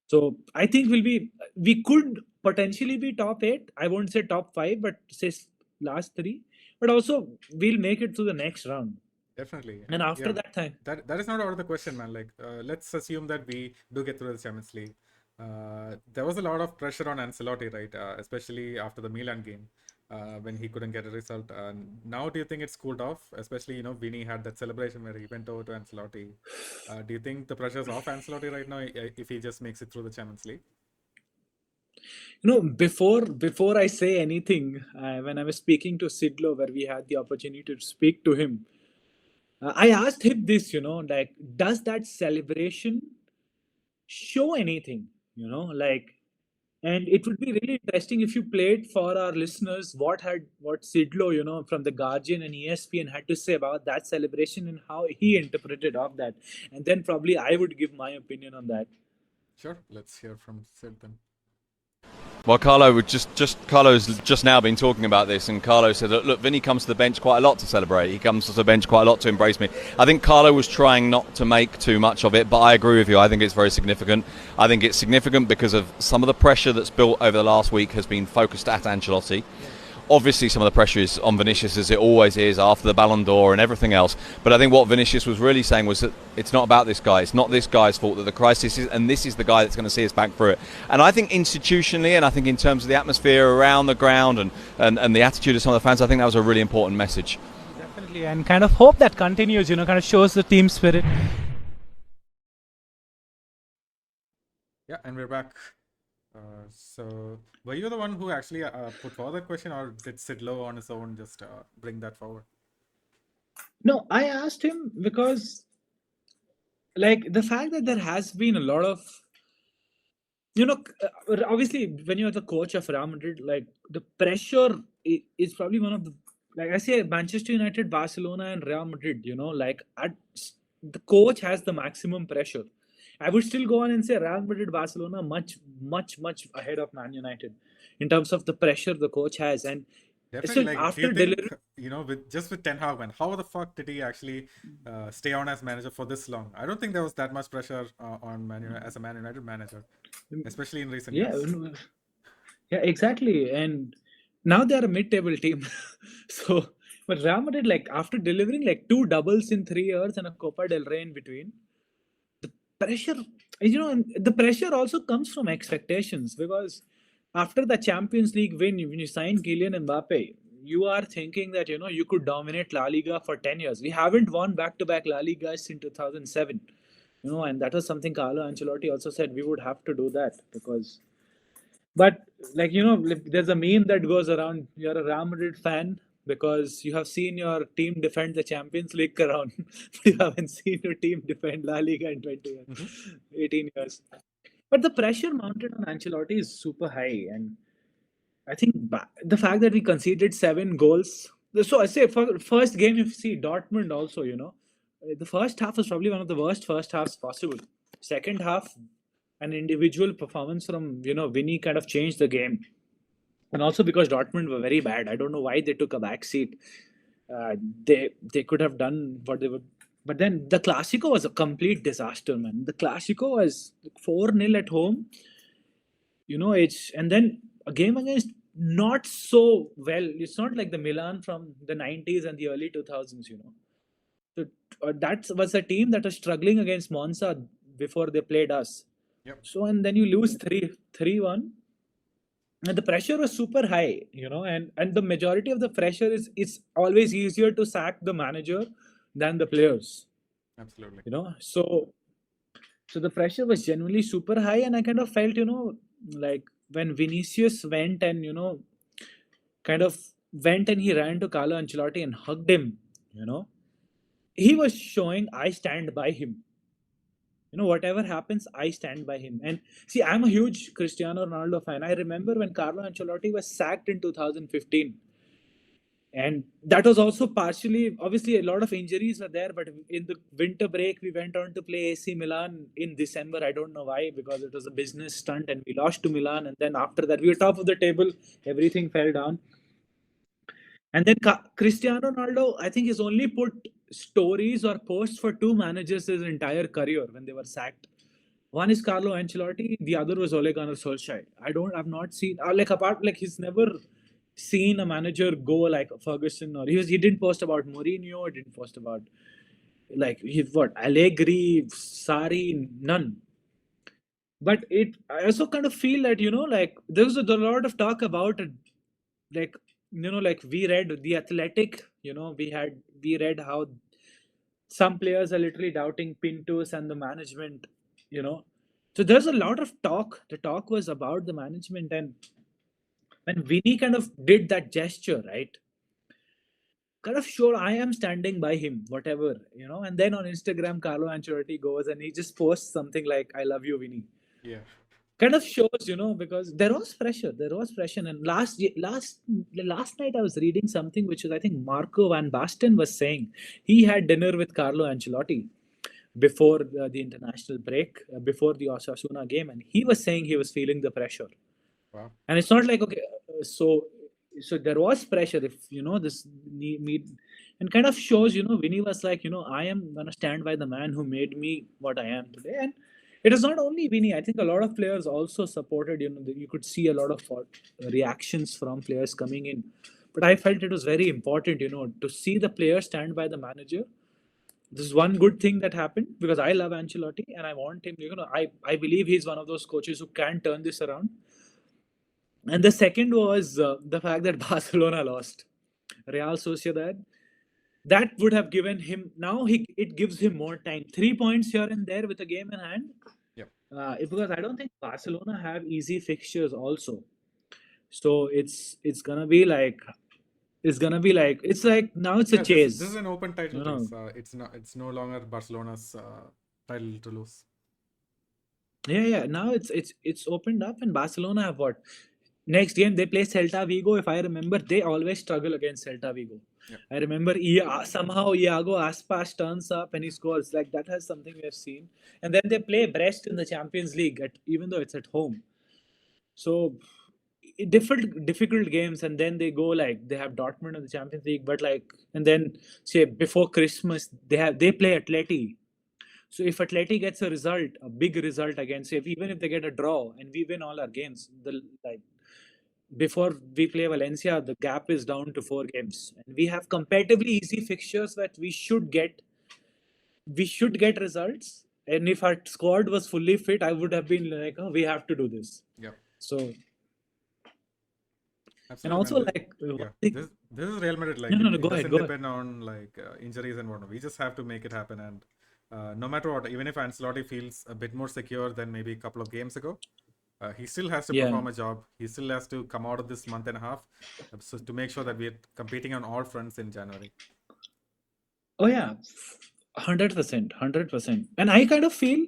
So I think we could potentially be top 8. I won't say top 5, but say last 3. But also we'll make it to the next round. Definitely. And after that time, that is not out of the question, man. Like, let's assume that we do get through the Champions League. There was a lot of pressure on Ancelotti, right? Especially after the Milan game, when he couldn't get a result. Now, do you think it's cooled off? Especially, Vini had that celebration where he went over to Ancelotti. Do you think the pressure's off Ancelotti right now if he just makes it through the Champions League? Before I say anything, when I was speaking to Sidlo, where we had the opportunity to speak to him, I asked him this, like, does that celebration show anything, and it would be really interesting if you played for our listeners what Sidlo, from the Guardian and ESPN had to say about that celebration and how he interpreted of that. And then probably I would give my opinion on that. Sure, let's hear from Sid then. Well, Carlo's just now been talking about this, and Carlo said, look, Vinny comes to the bench quite a lot to celebrate. He comes to the bench quite a lot to embrace me. I think Carlo was trying not to make too much of it, but I agree with you. I think it's very significant. I think it's significant because of some of the pressure that's built over the last week has been focused at Ancelotti. Obviously, some of the pressure is on Vinicius, as it always is after the Ballon d'Or and everything else. But I think what Vinicius was really saying was that it's not about this guy. It's not this guy's fault that the crisis is, and this is the guy that's going to see us back through it. And I think institutionally, and I think in terms of the atmosphere around the ground and the attitude of some of the fans, I think that was a really important message. Definitely, and kind of hope that continues, kind of shows the team spirit. Yeah, and we're back. So, were you the one who actually put forward that question, or did Sid Lowe on his own just bring that forward? No, I asked him because, like, the fact that there has been a lot of, obviously, when you're the coach of Real Madrid, like, the pressure is probably one of the, like I say, Manchester United, Barcelona, and Real Madrid, the coach has the maximum pressure. I would still go on and say Real Madrid, Barcelona, much, much, much ahead of Man United in terms of the pressure the coach has. And Definitely, so like, after do you think, delivering, with Ten Hag, man, how the fuck did he actually stay on as manager for this long? I don't think there was that much pressure on Man United as a Man United manager, especially in recent yeah, years. yeah, exactly. And now they are a mid-table team. So, but Real Madrid, like after delivering like 2 doubles in 3 years and a Copa del Rey in between, the pressure, and the pressure also comes from expectations, because after the Champions League win, when you sign Kylian Mbappe, you are thinking that you could dominate La Liga for 10 years. We haven't won back-to-back La Ligas since 2007. And that was something Carlo Ancelotti also said we would have to do that, because but there's a meme that goes around, you're a Real Madrid fan because you have seen your team defend the Champions League crown, but you haven't seen your team defend La Liga in 20 years, 18 years. But the pressure mounted on Ancelotti is super high. And I think the fact that we conceded 7 goals. So I say, for first game, if you see Dortmund also, the first half was probably one of the worst first halves possible. Second half, an individual performance from Vinny kind of changed the game, and also because Dortmund were very bad. I don't know why they took a back seat. They could have done what they would, but then the Clasico was a complete disaster, man. The Clasico was 4-0 at home. And then a game against not so well. It's not like the Milan from the 90s and the early 2000s. So that was a team that was struggling against Monza before they played us. Yep. So, and then you lose 3-1, and the pressure was super high, and the majority of the pressure is it's always easier to sack the manager than the players. Absolutely. So the pressure was genuinely super high, and I kind of felt, like when Vinicius went and he ran to Carlo Ancelotti and hugged him, he was showing I stand by him. Whatever happens, I stand by him. And see, I'm a huge Cristiano Ronaldo fan. I remember when Carlo Ancelotti was sacked in 2015. And that was also partially, obviously, a lot of injuries were there. But in the winter break, we went on to play AC Milan in December. I don't know why, because it was a business stunt and we lost to Milan. And then after that, we were top of the table. Everything fell down. And then Cristiano Ronaldo, I think he's only put stories or posts for 2 managers his entire career when they were sacked. One is Carlo Ancelotti, the other was Ole Gunnar Solskjaer. I've not seen, he's never seen a manager go like Ferguson, or he didn't post about Mourinho, he didn't post about Allegri, Sarri, none. But I also kind of feel that, there was a lot of talk about it, we read The Athletic, we read how some players are literally doubting Pintus and the management, So there's a lot of talk. The talk was about the management, and when Vinny kind of did that gesture, right? Kind of sure I am standing by him, whatever, And then on Instagram, Carlo Ancelotti goes and he just posts something like, "I love you, Vinny." Yeah. Kind of shows, because there was pressure. And last night I was reading something which was, I think, Marco van Basten was saying. He had dinner with Carlo Ancelotti before the international break, before the Osasuna game, and he was saying he was feeling the pressure. Wow. And it's not like, okay, so there was pressure, if this need, and kind of shows, Vinny was like, I am gonna stand by the man who made me what I am today. It is not only Vinny. I think a lot of players also supported. You could see a lot of reactions from players coming in. But I felt it was very important, to see the players stand by the manager. This is one good thing that happened because I love Ancelotti and I want him. I believe he's one of those coaches who can turn this around. And the second was the fact that Barcelona lost. Real Sociedad. That would have given him, now it gives him more time. 3 points here and there with a game in hand. Yep. Because I don't think Barcelona have easy fixtures also. So it's gonna be like it's like now it's a chase. This is an open title No, no. race. It's no longer Barcelona's title to lose. Yeah. Now it's opened up, and Barcelona have what? Next game they play Celta Vigo. If I remember, they always struggle against Celta Vigo. Yep. I remember somehow Iago Aspas turns up and he scores. Like that has something we have seen. And then they play Brest in the Champions League, even though it's at home. So difficult games, and then they go like they have Dortmund in the Champions League, but and then say before Christmas they play Atleti. So if Atleti gets a big result against, even if they get a draw and we win all our games, before we play Valencia, the gap is down to 4 games, and we have comparatively easy fixtures that we should get results. And if our squad was fully fit, I would have been like, oh, we have to do this. Yeah. So. Absolutely, And also, this is Real Madrid. No, go ahead. Depend on injuries and whatnot. We just have to make it happen, and no matter what, even if Ancelotti feels a bit more secure than maybe a couple of games ago, he still has to perform a job. He still has to come out of this month and a half, so to make sure that we're competing on all fronts in January. Oh yeah, 100%. And I kind of feel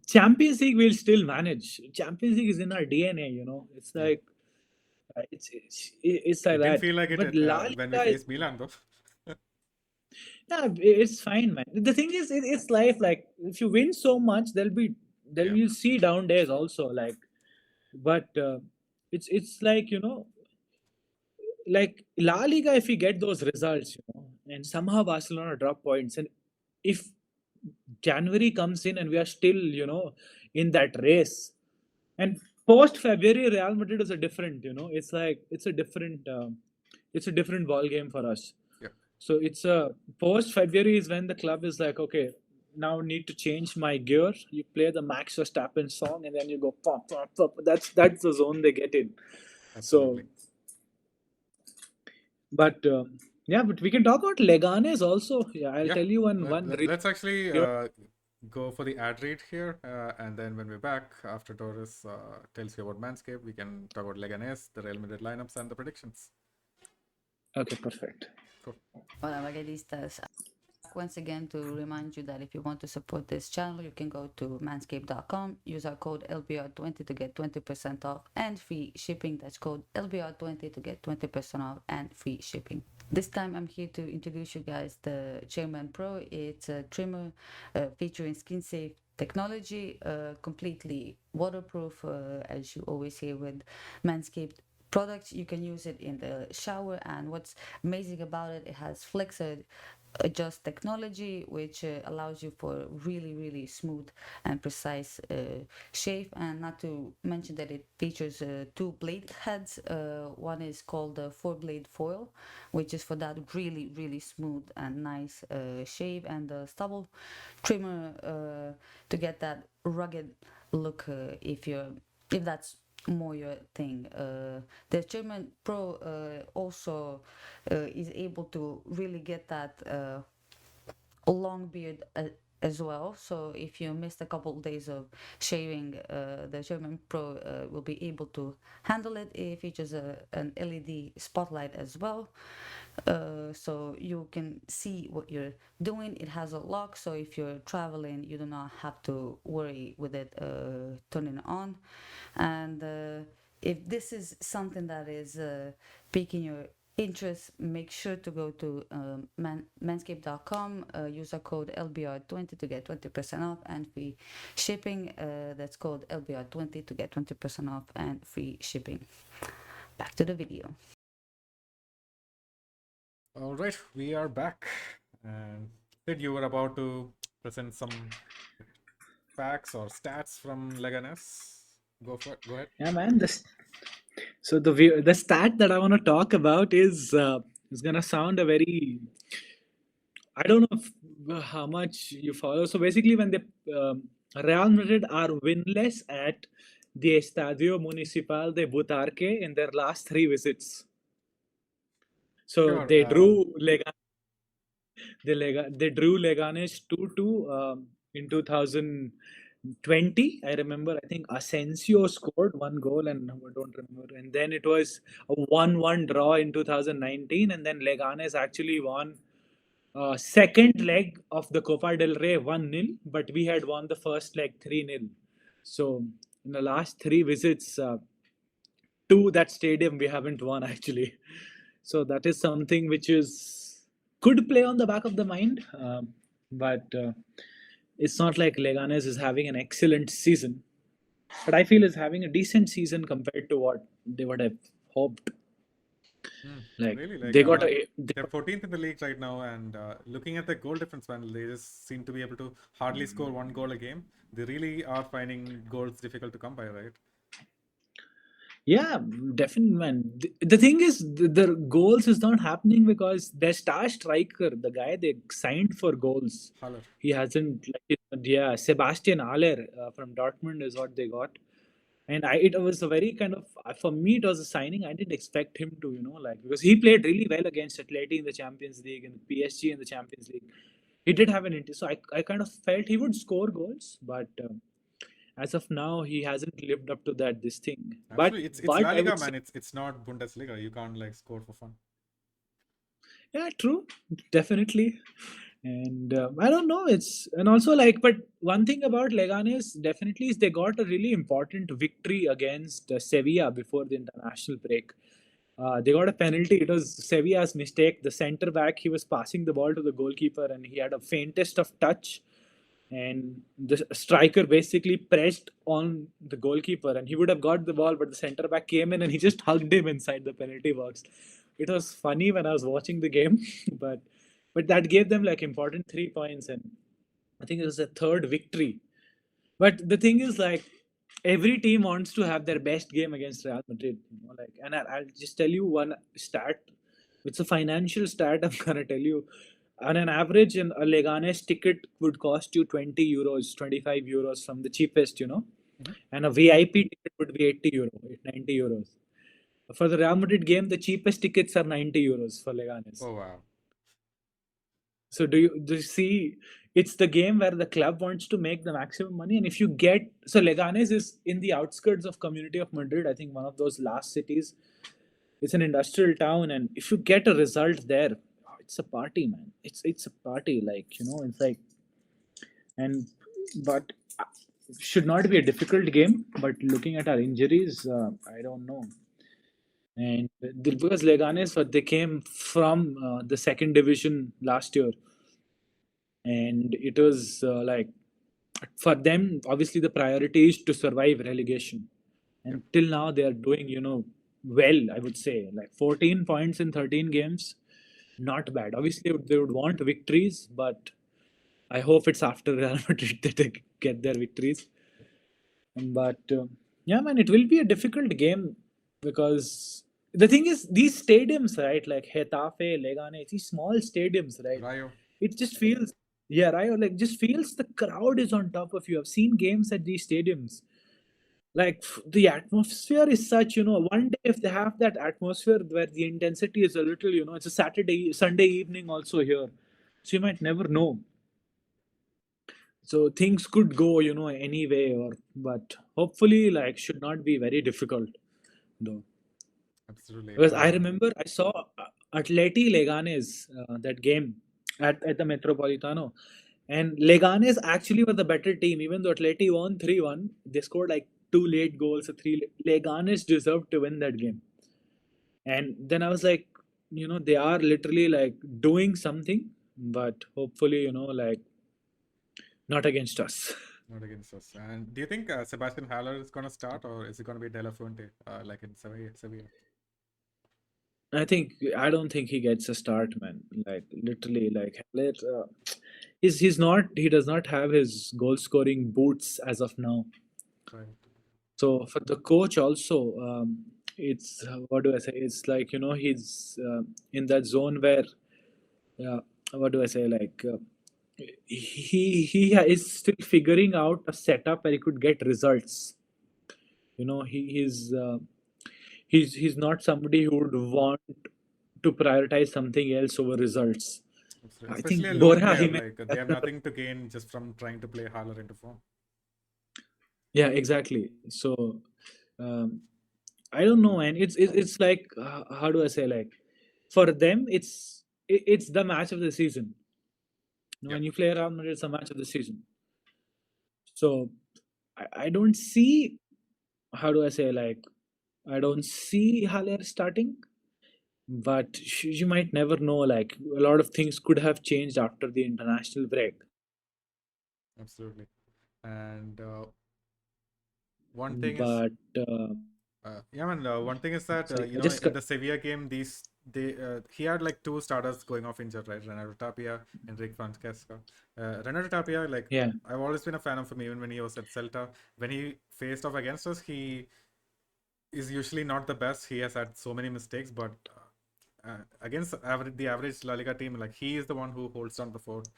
Champions League will still manage. Champions League is in our DNA. It's like. It's like it that. Didn't feel like it when we faced Milan, though. Yeah, it's fine, man. The thing is, it's life. Like if you win so much, you'll see down days also. But it's like like La Liga. If we get those results, and somehow Barcelona drop points, and if January comes in and we are still in that race, and post February, Real Madrid is a different, it's like it's a different ball game for us. Yeah. So it's a post February is when the club is like, okay, now need to change my gear. You play the Max Verstappen song, and then you go pop, pop, pop. That's the zone they get in. Absolutely. So, but but we can talk about Leganes also. Yeah, I'll tell you one. Let's actually go for the ad read here, and then when we're back after Doris tells you about Manscaped, we can talk about Leganes, the Real Madrid lineups, and the predictions. Okay, perfect. Cool. Hola, Magadistas. Once again, to remind you that if you want to support this channel, you can go to manscaped.com, use our code LBR20 to get 20% off and free shipping. That's code LBR20 to get 20% off and free shipping. This time I'm here to introduce you guys the Chairman Pro. It's a trimmer featuring skin safe technology, completely waterproof, as you always hear with Manscaped products. You can use it in the shower, and what's amazing about it, it has flex adjust technology, which allows you for really smooth and precise shave. And not to mention that it features 2 blade heads. One is called the 4-blade foil, which is for that really smooth and nice shave, and the stubble trimmer to get that rugged look if that's more your thing. The Chairman Pro also is able to really get that long beard as well. So if you missed a couple of days of shaving, the Chairman Pro will be able to handle it. It features an LED spotlight as well. So you can see what you're doing. It has a lock, so if you're traveling, you do not have to worry with it turning on. And if this is something that is piquing your interest, make sure to go to manscaped.com, use our code LBR20 to get 20% off and free shipping. That's code LBR20 to get 20% off and free shipping. Back to the video. All right, we are back. And Sid, you were about to present some facts or stats from Leganes? Go for it. Go ahead. Yeah, man. So the stat that I want to talk about is gonna sound a very, I don't know how much you follow. So basically, when the Real Madrid are winless at the Estadio Municipal de Butarque in their last 3 visits. So Sure. they drew they drew Leganes 2-2 in 2020. I remember, I think Asensio scored one goal, and I don't remember. And then it was a 1-1 draw in 2019, and then Leganes actually won second leg of the Copa del Rey 1-0, but we had won the first leg 3-0. So in the last 3 visits to that stadium, we haven't won actually. So that is something which is could play on the back of the mind, but it's not like Leganes is having an excellent season. But I feel is having a decent season compared to what they would have hoped. Like Really? Like they got a they're 14th in the league right now, and looking at the goal difference, man, they just seem to be able to hardly score one goal a game. They really are finding goals difficult to come by, right? Yeah, definitely, man. The thing is, the goals is not happening because their star striker, the guy they signed for goals, Haller. he hasn't. Yeah, Sebastian Aller from Dortmund is what they got, and it was a very kind of for me it was a signing. I didn't expect him to, like because he played really well against Atleti in the Champions League and PSG in the Champions League. He did have an inter, so I kind of felt he would score goals, but. As of now, he hasn't lived up to that. This thing, Absolutely, it's but La I Liga, would say, man. It's not Bundesliga. You can't like score for fun. yeah, true, definitely. And I don't know. It's and also like, but one thing about Leganes definitely is they got a really important victory against Sevilla before the international break. They got a penalty. It was Sevilla's mistake. The center back, he was passing the ball to the goalkeeper, and he had a faintest of touch, and the striker basically pressed on the goalkeeper, and he would have got the ball, but the center back came in and he just hugged him inside the penalty box. It was funny when I was watching the game, but that gave them like important 3 points, and I think it was a third victory. But the thing is, like, every team wants to have their best game against Real Madrid, like, and I'll just tell you one stat. It's a financial stat. I'm gonna tell you. On an average, a Leganes ticket would cost you 20 euros, 25 euros from the cheapest, and a VIP ticket would be 80 euro, 90 euros. For the Real Madrid game, the cheapest tickets are 90 euros for Leganes. Oh wow. So do you see? It's the game where the club wants to make the maximum money, and if you get so Leganes is in the outskirts of Community of Madrid. I think one of those last cities. It's an industrial town, and if you get a result there, it's a party, man. It's a party, like it's like and but should not be a difficult game. But looking at our injuries, I don't know. And because Leganes, they came from the second division last year, and it was like for them, obviously the priority is to survive relegation, and till now they are doing well. I would say like 14 points in 13 games, not bad. Obviously they would want victories, but I hope it's after Real Madrid that they get their victories. But yeah, man, it will be a difficult game because the thing is, these stadiums, right, like Getafe, Leganes, these small stadiums, right, Rayo. it just feels, yeah, right, like just feels the crowd is on top of you. I've seen games at these stadiums. Like the atmosphere is such, one day if they have that atmosphere where the intensity is a little, it's a Sunday evening also here. So you might never know. So things could go, any way, but hopefully, like, should not be very difficult though. Absolutely. Because I remember I saw Atleti Leganes, that game at the Metropolitano, and Leganes actually were the better team. Even though Atleti won 3-1, they scored like two late goals. Leganes deserved to win that game. And then I was like, they are literally like doing something, but hopefully, like not against us. Not against us. And do you think Sebastian Haller is going to start, or is it going to be De La Fuente, like in Sevilla? I don't think he gets a start, man. Like literally, like he does not have his goal scoring boots as of now. Right. So for the coach also, it's what do I say? It's like he's in that zone where what do I say? Like is still figuring out a setup where he could get results. He's not somebody who would want to prioritize something else over results. Absolutely. I think Especially a lone Borja, he player, may. like they have nothing to gain just from trying to play Haller into form. Yeah, exactly. So um, I don't know, and it's like how do I say, like for them it's the match of the season. Yeah. When you play Real Madrid, it's a match of the season. So I don't see, how do I say, like I don't see Haller starting, but you might never know. Like a lot of things could have changed after the international break. Absolutely. And one thing is, But yeah, man. One thing is that sorry, you I know, just in the Sevilla game, he had like two starters going off injured, right? Renato Tapia, Enrique Francesca. Renato Tapia, like yeah. I've always been a fan of him, even when he was at Celta. When he faced off against us, he is usually not the best. He has had so many mistakes, but against the average La Liga team, like he is the one who holds down the fort.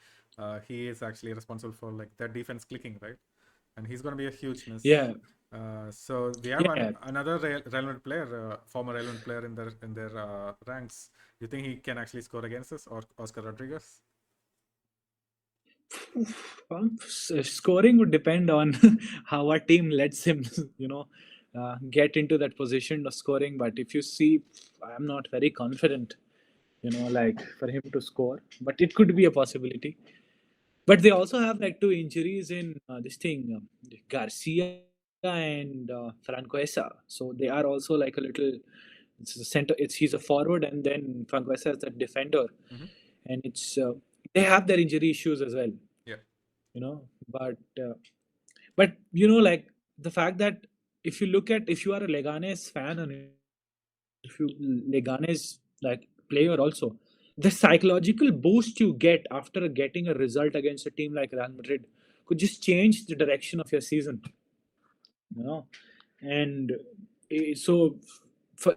He is actually responsible for like that defense clicking, right? And he's going to be a huge miss. Yeah, So we have yeah. another Real Madrid player, former Real Madrid player in their ranks. Do you think he can actually score against us, or Oscar Rodriguez? Scoring would depend on how our team lets him, get into that position of scoring. But if you see, I'm not very confident, like for him to score. But it could be a possibility. But they also have like two injuries in this thing, Garcia and Francoesa. So they are also like a little. It's a center. He's a forward, and then Francoesa is a defender, Mm-hmm. and they have their injury issues as well. Yeah. But like the fact that if you are a Leganes fan, and if you Leganes like player also, the psychological boost you get after getting a result against a team like Real Madrid could just change the direction of your season, you know and so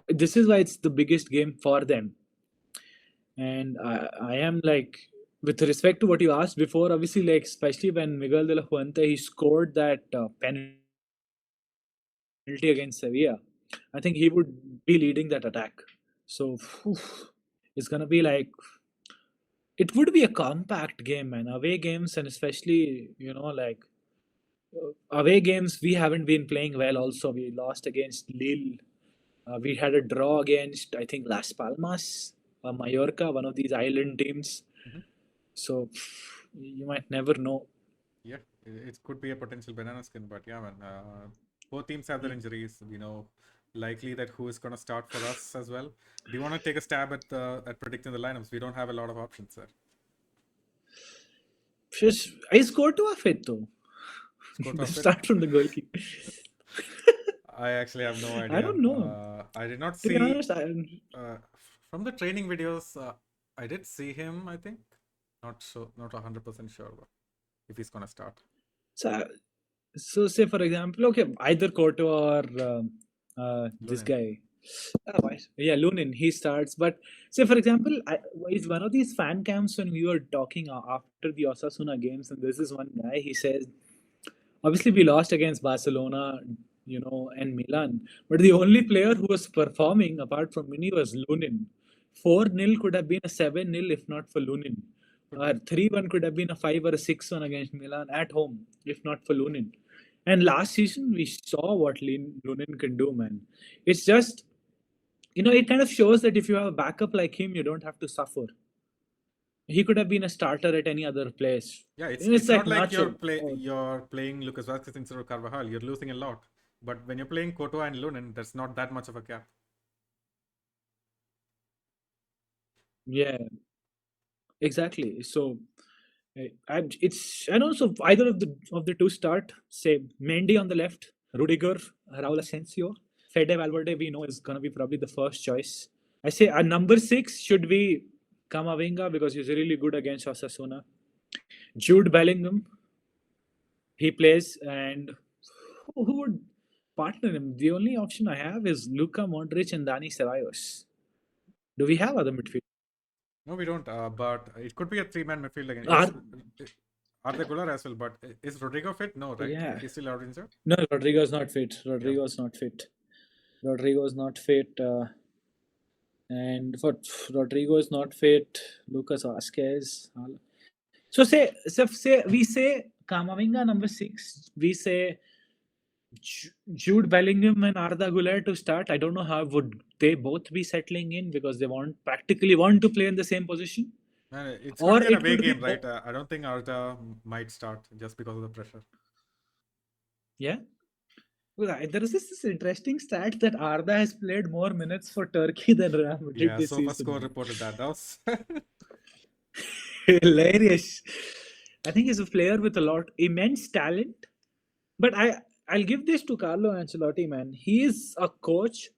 this is why it's the biggest game for them. And I am like, with respect to what you asked before, obviously, like especially when Miguel de la Fuente he scored that penalty against Sevilla, I think he would be leading that attack. So it's gonna be like, it would be a compact game, man. Away games, and especially like away games, we haven't been playing well. Also, we lost against Lille. We had a draw against, I think, Las Palmas, Mallorca, one of these island teams. Mm-hmm. So you might never know. Yeah, it could be a potential banana skin, but yeah, man. Both teams have their injuries. Likely that who is going to start for us as well. Do you want to take a stab at predicting the lineups? We don't have a lot of options there. I scored to a fit though. Start from the goalkeeper. I actually have no idea. I don't know. I did not To be see. honest, From the training videos, I did see him. I think not 100% sure if he's gonna start. so say for example, okay, either Courtois or this guy. Yeah, Lunin, he starts. But say for example, it's one of these fan cams when we were talking after the Osasuna games, and this is one guy. He says, obviously we lost against Barcelona, and Milan, but the only player who was performing apart from Mini was Lunin. 4-0 could have been a 7-0 if not for Lunin. 3-1 could have been a 5 or a 6-1 against Milan at home if not for Lunin. And last season we saw what Lunin can do, man. It's just, it kind of shows that if you have a backup like him, you don't have to suffer. He could have been a starter at any other place. Yeah, it's not like you're playing Lucas Vazquez instead of Carvajal. You're losing a lot. But when you're playing Courtois and Lunin, there's not that much of a gap. Yeah, exactly. So and also either of the two start. Say Mendy on the left, Rudiger, Raul Asensio, Fede Valverde. We know is gonna be probably the first choice. I say number 6 should be Camavinga because he's really good against Osasuna. Jude Bellingham, he plays, and who would partner him? The only option I have is Luka Modric and Dani Ceballos. Do we have other midfield? No, we don't. But it could be a three-man midfield again. Are, Are they Gular as well? But is Rodrigo fit? No, right? yeah. He's still out injured. No, Rodrigo's not fit. Rodrigo's not fit. Rodrigo's not fit. And for Rodrigo is not fit, Lucas Vasquez. So say we say Kamavinga number 6. We say Jude Bellingham and Arda Güler to start. I don't know how would they both be settling in because they practically want to play in the same position. It's going to be an away game, right? I don't think Arda might start just because of the pressure. Yeah. Well, there is this interesting stat that Arda has played more minutes for Turkey than Real Madrid this season. SofaScore reported that. That was hilarious. I think he's a player with immense talent. But I'll give this to Carlo Ancelotti, man. He is a coach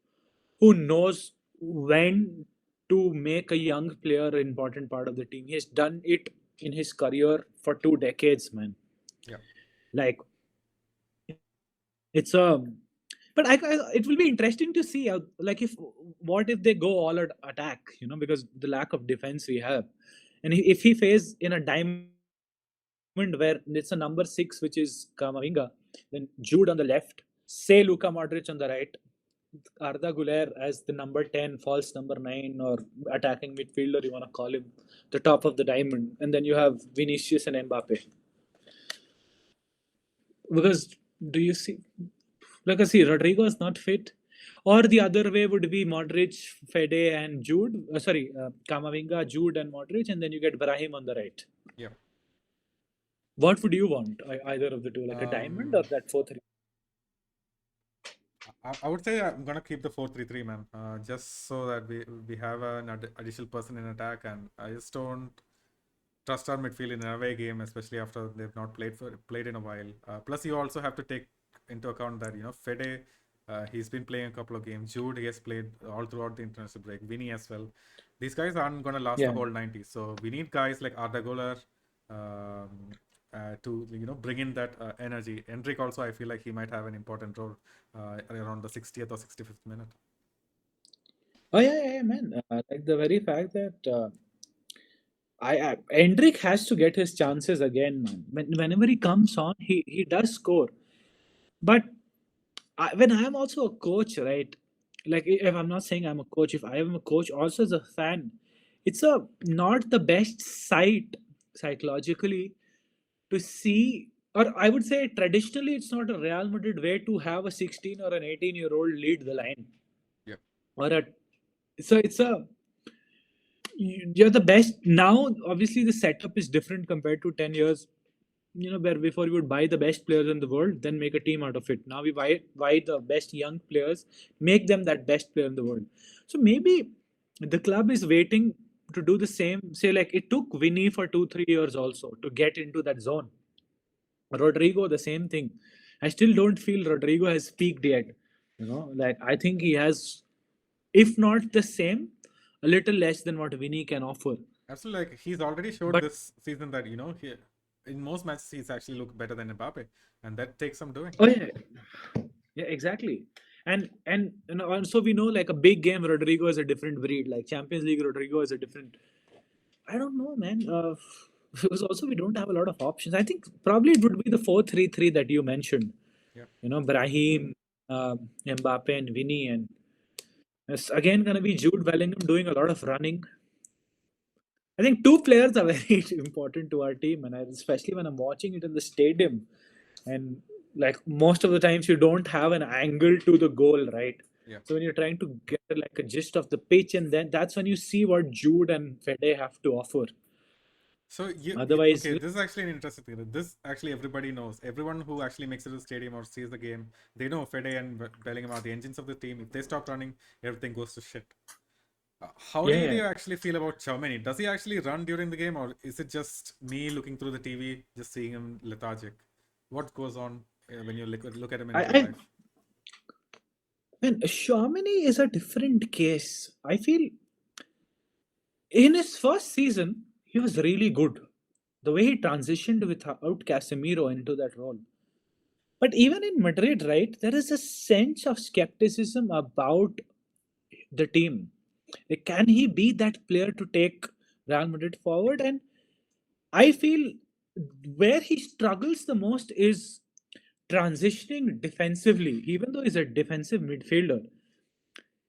who knows when to make a young player an important part of the team. He has done it in his career for 2 decades, man. Yeah. Like, it's but it will be interesting to see how, like, what if they go all attack, because the lack of defense we have, and if he faces in a diamond where it's a number 6, which is Kamavinga, then Jude on the left, say Luka Modric on the right, Arda Güler as the number 10, false number 9, or attacking midfielder, you want to call him, the top of the diamond, and then you have Vinicius and Mbappe. Because do you see, like I see, Rodrigo is not fit, or the other way would be Modric, Fede, and Jude. Kamavinga, Jude, and Modric, and then you get Brahim on the right. Yeah. What would you want? Either of the two, like a diamond or that 4-3? I would say I'm gonna keep the 4-3-3, man. Just so that we have an additional person in attack, and I just don't trust our midfield in an away game, especially after they've not played in a while. Plus, you also have to take into account that Fede, he's been playing a couple of games. Jude, he has played all throughout the international break. Vinny as well. These guys aren't gonna last the whole 90. So we need guys like Arda Güler to bring in that energy. Endrick also, I feel like he might have an important role around the 60th or 65th minute. Oh yeah, man. Like the very fact that Endrick has to get his chances again, man. Whenever he comes on, he does score. But when I'm also a coach, right? Like, if I'm not saying I'm a coach, if I am a coach also as a fan, it's not the best sight psychologically to see, or I would say traditionally it's not a Real Madrid way to have a 16 or an 18-year-old lead the line. Yeah. So it's you're the best. Now, obviously, the setup is different compared to 10 years, where before you would buy the best players in the world, then make a team out of it. Now we buy the best young players, make them that best player in the world. So maybe the club is waiting to do the same. Say, like, it took Vinny for 2-3 years also to get into that zone. Rodrigo, the same thing. I still don't feel Rodrigo has peaked yet. Like, I think he has, if not the same, a little less than what Vinny can offer. Absolutely, like he's already showed this season that he in most matches he's actually looked better than Mbappe, and that takes some doing. Oh yeah, exactly. And so we know, like, a big game Rodrigo is a different breed. Like Champions League Rodrigo is a different. I don't know, man. Because also we don't have a lot of options. I think probably it would be the 4-3-3 that you mentioned. Yeah. Brahim, Mbappe, and Vinny, and it's again gonna be Jude Bellingham doing a lot of running. I think 2 players are very important to our team, and especially when I'm watching it in the stadium, and like most of the times you don't have an angle to the goal, right? Yeah. So when you're trying to get like a gist of the pitch, and then that's when you see what Jude and Fede have to offer. So Otherwise, this is actually an interesting thing. This actually everybody knows. Everyone who actually makes it to the stadium or sees the game, they know Fede and Bellingham are the engines of the team. If they stop running, everything goes to shit. How do you actually feel about Tchouaméni? Does he actually run during the game, or is it just me looking through the TV, just seeing him lethargic? What goes on when you look at him in real life? Man, Tchouaméni is a different case. I feel in his first season, he was really good. The way he transitioned without Casemiro into that role. But even in Madrid, right, there is a sense of skepticism about the team. Like, can he be that player to take Real Madrid forward? And I feel where he struggles the most is transitioning defensively, even though he's a defensive midfielder.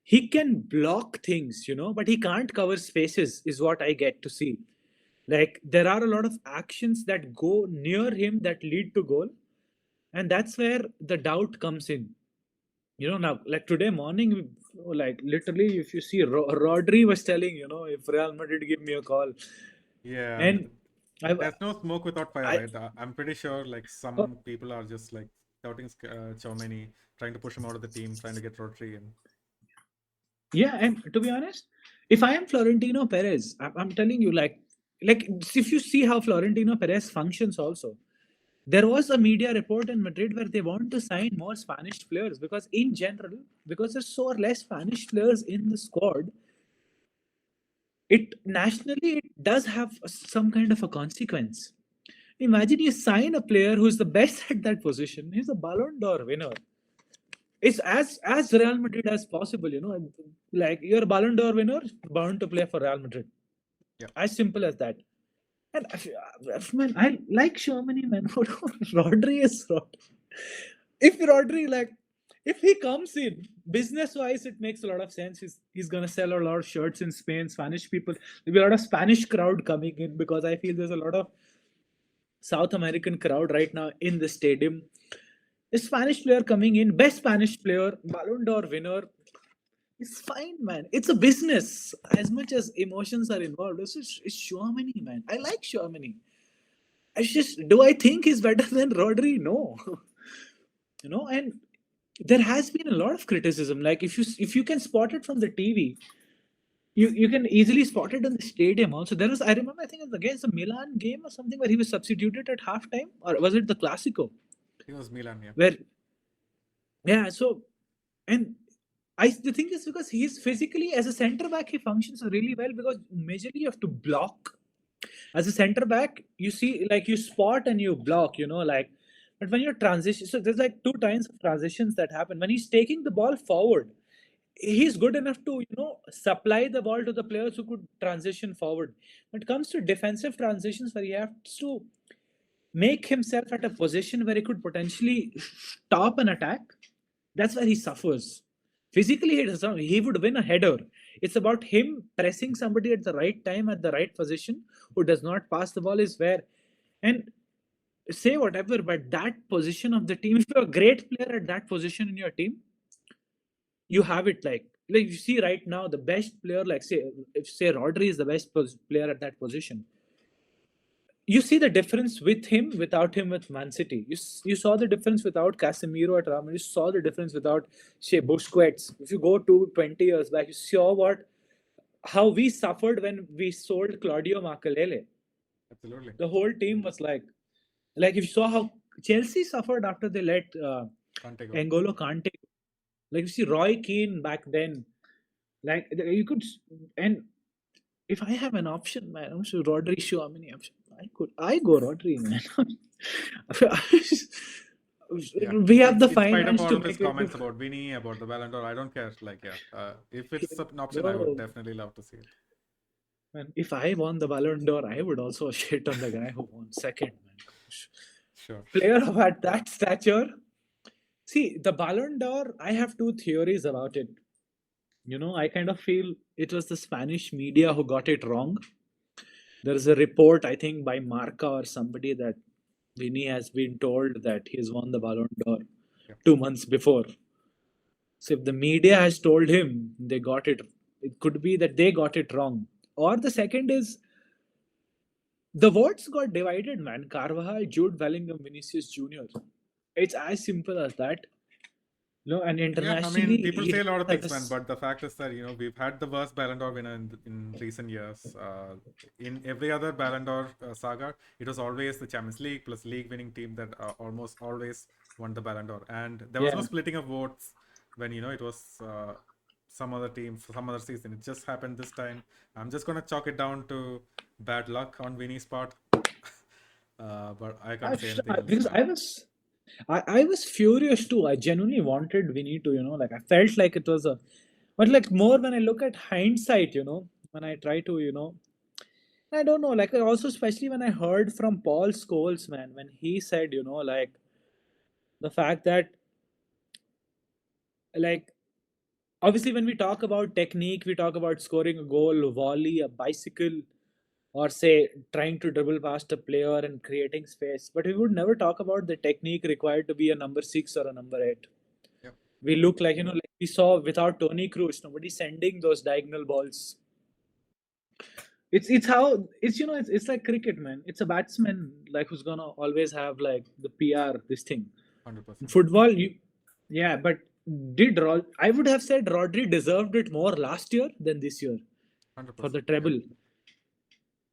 He can block things, but he can't cover spaces, is what I get to see. Like, there are a lot of actions that go near him that lead to goal, and that's where the doubt comes in. Now, like today morning, like literally, if you see, Rodri was telling, if Real Madrid give me a call, Yeah, and I, there's no smoke without fire, I, right? I'm pretty sure like oh, some people are just like doubting Chouameni, trying to push him out of the team, trying to get Rodri in. yeah, and to be honest, if I am Florentino Perez, I'm telling you, like if you see how Florentino Perez functions, also, there was a media report in Madrid where they want to sign more Spanish players because, in general, because there's so less Spanish players in the squad, it nationally it does have some kind of a consequence. Imagine you sign a player who's the best at that position. He's a Ballon d'Or winner. It's as Real Madrid as possible, like you're a Ballon d'Or winner, bound to play for Real Madrid. Yeah. As simple as that. And man, I like Germany, man. Rodri is Rodri. If Rodri, like, if he comes in business wise, it makes a lot of sense. He's gonna sell a lot of shirts in Spain. Spanish people, there'll be a lot of Spanish crowd coming in because I feel there's a lot of South American crowd right now in the stadium. A Spanish player coming in, best Spanish player, Ballon d'Or winner. It's fine, man. It's a business. As much as emotions are involved, it's Chouameni, man. I like Chouameni. Do I think he's better than Rodri? No. And there has been a lot of criticism. Like if you can spot it from the TV, you can easily spot it in the stadium also. I remember, I think it was against the Milan game or something where he was substituted at halftime, or was it the Clasico? He was Milan, yeah. Where yeah, so and the thing is because he's physically as a centre back he functions really well because majorly you have to block. As a centre back, you see like you spot and you block, like but when you're transition, so there's like two kinds of transitions that happen. When he's taking the ball forward, he's good enough to supply the ball to the players who could transition forward. When it comes to defensive transitions where he has to make himself at a position where he could potentially stop an attack, that's where he suffers. Physically, he would win a header. It's about him pressing somebody at the right time, at the right position, who does not pass the ball is where. And say whatever, but that position of the team, if you're a great player at that position in your team, you have it like you see right now, the best player, like say Rodri is the best player at that position. You see the difference with him, without him with Man City. You saw the difference without Casemiro at Real Madrid. You saw the difference without, say, Busquets. If you go to 20 years back, you saw how we suffered when we sold Claudio Makelele. Absolutely. The whole team was like if you saw how Chelsea suffered after they let N'Golo Kante. Like you see Roy Keane back then. Like you could, and if I have an option, man, I'm sure Rodri show how many options. I go Rodri, man. Yeah. We have the in spite finance of all to of his make it. comments about Vinny, about the Ballon d'Or, I don't care. Like, yeah, if it's an option, I would definitely love to see it. Man, if I won the Ballon d'Or, I would also shit on the guy who won second, man. Sure. Player of at that stature. See, the Ballon d'Or, I have two theories about it. I kind of feel it was the Spanish media who got it wrong. There is a report, I think, by Marca or somebody that Vinny has been told that he's won the Ballon d'Or 2 months before. So if the media has told him, they got it. It could be that they got it wrong. Or the second is the votes got divided, man. Carvajal, Jude Bellingham, Vinicius Jr. It's as simple as that. And internationally, yeah, I mean, people say a lot of things, man, this- but the fact is that we've had the worst Ballon d'Or winner in recent years. In every other Ballon d'Or saga, it was always the Champions League plus league-winning team that almost always won the Ballon d'Or, and there was no splitting of votes when it was some other team for some other season. It just happened this time. I'm just gonna chalk it down to bad luck on Vinny's part. But I can't say anything else Because now. I was furious too. I genuinely wanted Vinny to, like I felt like it was but like more when I look at hindsight, when I try to, I don't know, like also especially when I heard from Paul Scholes, man, when he said, like the fact that like obviously when we talk about technique, we talk about scoring a goal, volley, a bicycle, or say trying to dribble past a player and creating space. But we would never talk about the technique required to be a number 6 or a number 8. Yep. We look like, like we saw without Tony Cruz, nobody sending those diagonal balls. It's how it's like cricket, man. It's a batsman like who's gonna always have like the PR this thing. 100%. Football, yeah, but I would have said Rodri deserved it more last year than this year for 100%. the treble.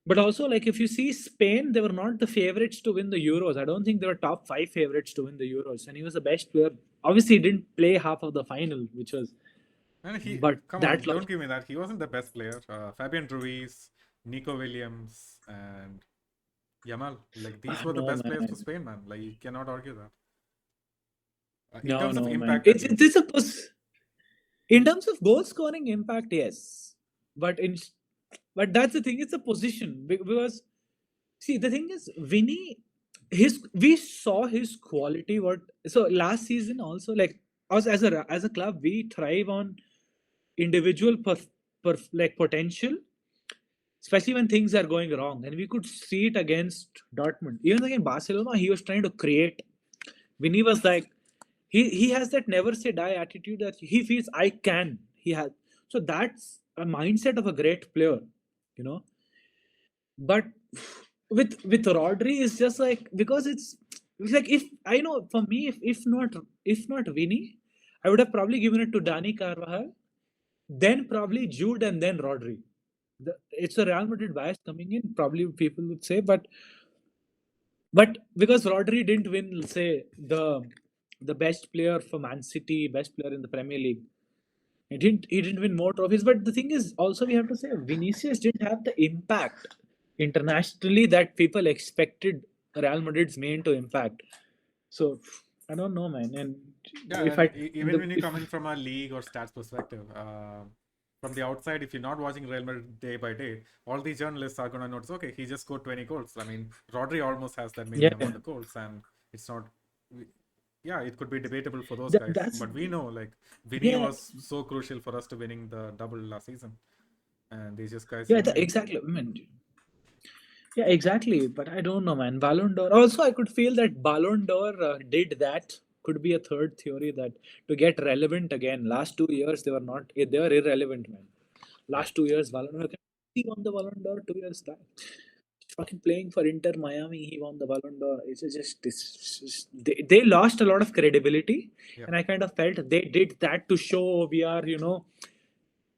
But also, like if you see Spain, they were not the favorites to win the Euros. I don't think they were top 5 favorites to win the Euros, and he was the best player. Obviously, he didn't play half of the final, which was. And But come that on, don't give me that. He wasn't the best player. Fabian Ruiz, Nico Williams, and Yamal. Like these were the No, best players for man. Spain, man. Like you cannot argue that. In No, terms of no, man. impact, at least. In terms of goal scoring impact, yes. But that's the thing. It's a position because see the thing is Vinny, we saw his quality. So last season also like us as a club we thrive on individual like potential, especially when things are going wrong, and we could see it against Dortmund. Even against Barcelona, he was trying to create. Vinny was like he has that never say die attitude that he feels I can. He has so that's a mindset of a great player, you know. But with Rodri, it's just like because it's like if I know for me if not Vinny, I would have probably given it to Dani Carvajal, then probably Jude, and then Rodri. It's a Real Madrid bias coming in, probably people would say, but because Rodri didn't win, say the best player for Man City, best player in the Premier League. He didn't win more trophies. But the thing is, also we have to say Vinicius didn't have the impact internationally that people expected Real Madrid's main to impact. So I don't know, man. And Yeah, if and I even when you're coming from a league or stats perspective, from the outside, if you're not watching Real Madrid day by day, all these journalists are gonna notice, okay, he just scored 20 goals. I mean, Rodri almost has that many yeah, amount of goals, and it's not. Yeah, it could be debatable for those that, guys, that's but we know like Vinny yeah, was so crucial for us to winning the double last season, and these just guys yeah, remain. exactly. I mean, yeah, exactly. But I don't know, man. Ballon d'Or. Also, I could feel that Ballon d'Or did that. Could be a third theory that to get relevant again. Last 2 years they were not. They were irrelevant, man. Yeah, Last 2 years, Ballon d'Or. He won the Ballon d'Or 2 years back. Fucking playing for Inter Miami, he won the Ballon d'Or. They lost a lot of credibility, yeah, and I kind of felt they did that to show we are,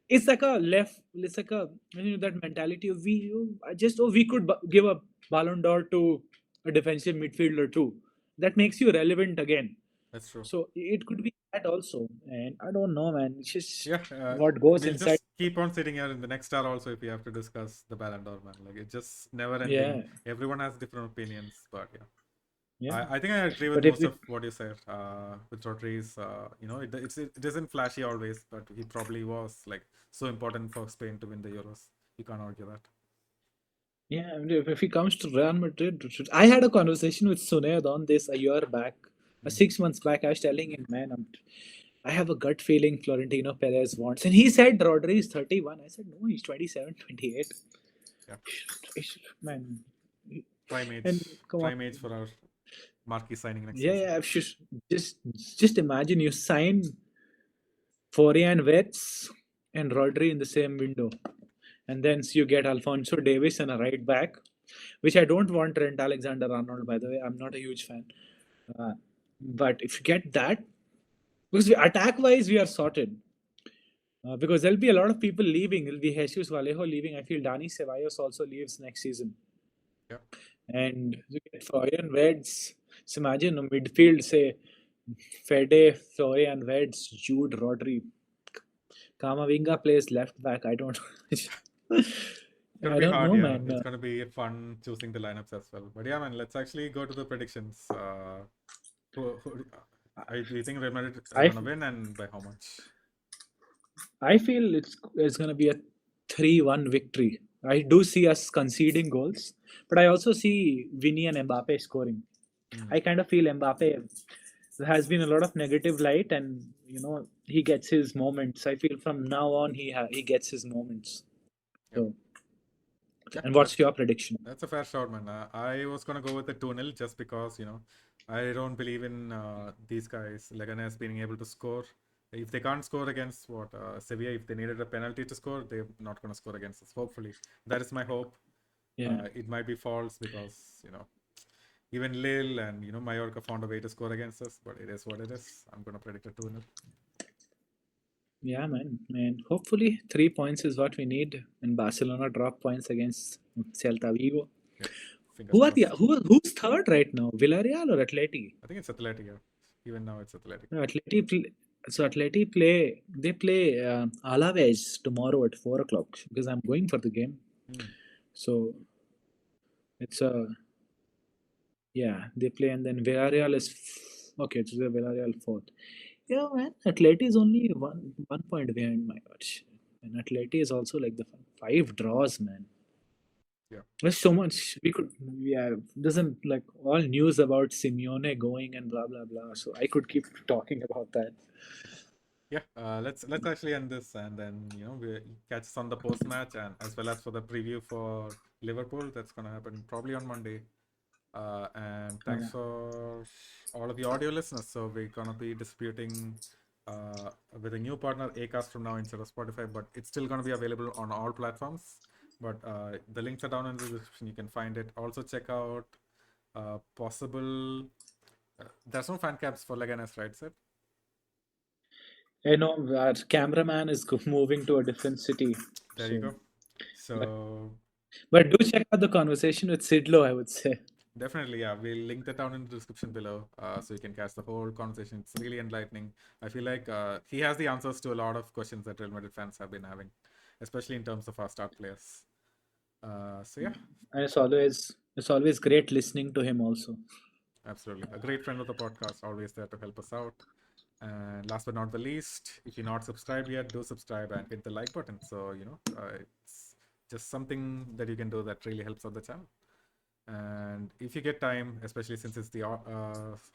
it's like it's like a that mentality of we could give a Ballon d'Or to a defensive midfielder too. That makes you relevant again. that's true. So it could be that also, and I don't know, man. It's just Yeah, what goes we'll inside. just keep on sitting here in the next hour also if we have to discuss the Ballon d'Or, man. Like it's just never ending. Yeah, Everyone has different opinions, but yeah. yeah. I think I agree with But if most it, of what you said. With Rodri's, it isn't flashy always, but he probably was like so important for Spain to win the Euros. You can't argue that. yeah, I mean, if it comes to Real Madrid, I had a conversation with Sunayad on this a year back, 6 months back. I was telling him, man, I have a gut feeling Florentino Perez wants. And he said Rodri is 31. I said, no, he's 27, 28. Yeah, Man. prime age, And come on. prime age for our marquee signing next Yeah, season. yeah. Just imagine you sign Florian Wirtz and Rodri in the same window. And then you get Alfonso Davis and a right back, which I don't want Trent Alexander-Arnold, by the way. I'm not a huge fan. But if you get that, because attack-wise, we are sorted. Because there'll be a lot of people leaving. There'll be Jesus Vallejo leaving. I feel Dani Ceballos also leaves next season. Yeah, And you get Florian Wirtz. So imagine a midfield, say, Fede, Florian Wirtz, Jude, Rodri. Kamavinga plays left back. I don't know. It's gonna I be don't hard, know, yeah. man. It's gonna be fun choosing the lineups as well. But yeah, man, let's actually go to the predictions. Who do you think Real Madrid are I gonna win, and by how much? I feel it's gonna be a 3-1 victory. I do see us conceding goals, but I also see Vinny and Mbappe scoring. I kind of feel Mbappe has been a lot of negative light, and he gets his moments. I feel from now on he gets his moments. Yep. So, Yeah, and what's your prediction? that's a fair shot, man. I was gonna go with the 2-0 just because I don't believe in these guys, Leganes, being able to score. If they can't score against Sevilla, if they needed a penalty to score, they're not gonna score against us. Hopefully, that is my hope. Yeah. It might be false because even Lille and Mallorca found a way to score against us, but it is what it is. I'm gonna predict a 2-0. Yeah, man. Hopefully, 3 points is what we need, and Barcelona drop points against Celta Vigo. Yep. Fingers crossed. Who's third right now? Villarreal or Atleti? I think it's Athletic. Yeah. Even now, it's Athletic. No, Atleti play. They play Alaves tomorrow at 4 o'clock because I'm going for the game. So it's they play, and then Villarreal is okay. It's the Villarreal fourth. Yeah, man. Atleti is only one point behind my watch, and Atleti is also like the 5 draws, man. Yeah. There's so much we could. Yeah, doesn't like all news about Simeone going and blah blah blah. So I could keep talking about that. Yeah, let's actually end this, and then we catch us on the post match, and as well as for the preview for Liverpool. That's gonna happen probably on Monday. And thanks for all of the audio listeners. So we're gonna be distributing with a new partner, Acast, from now instead of Spotify, but it's still gonna be available on all platforms. But the links are down in the description. You can find it. Also check out possible. There's no fan caps for Leganes, right, Sid? I know our cameraman is moving to a different city. There you go. So But do check out the conversation with Sidlo, I would say. definitely, yeah. We'll link that down in the description below, so you can catch the whole conversation. It's really enlightening. I feel like he has the answers to a lot of questions that Real Madrid fans have been having, especially in terms of our star players. So yeah, And it's always great listening to him also. absolutely, a great friend of the podcast, always there to help us out. And last but not the least, if you're not subscribed yet, do subscribe and hit the like button. So it's just something that you can do that really helps out the channel. And if you get time, especially since it's the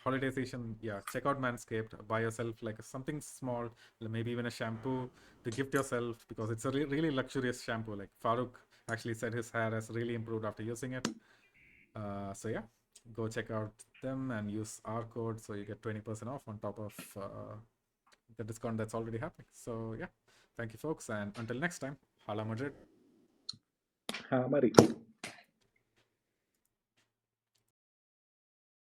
holiday season, yeah, check out Manscaped. Buy yourself like something small, maybe even a shampoo to gift yourself, because it's a really luxurious shampoo. Like Farooq actually said his hair has really improved after using it. So yeah, go check out them and use our code so you get 20% off on top of the discount that's already happening. So yeah, thank you folks, and until next time, Hala Madrid. Mari.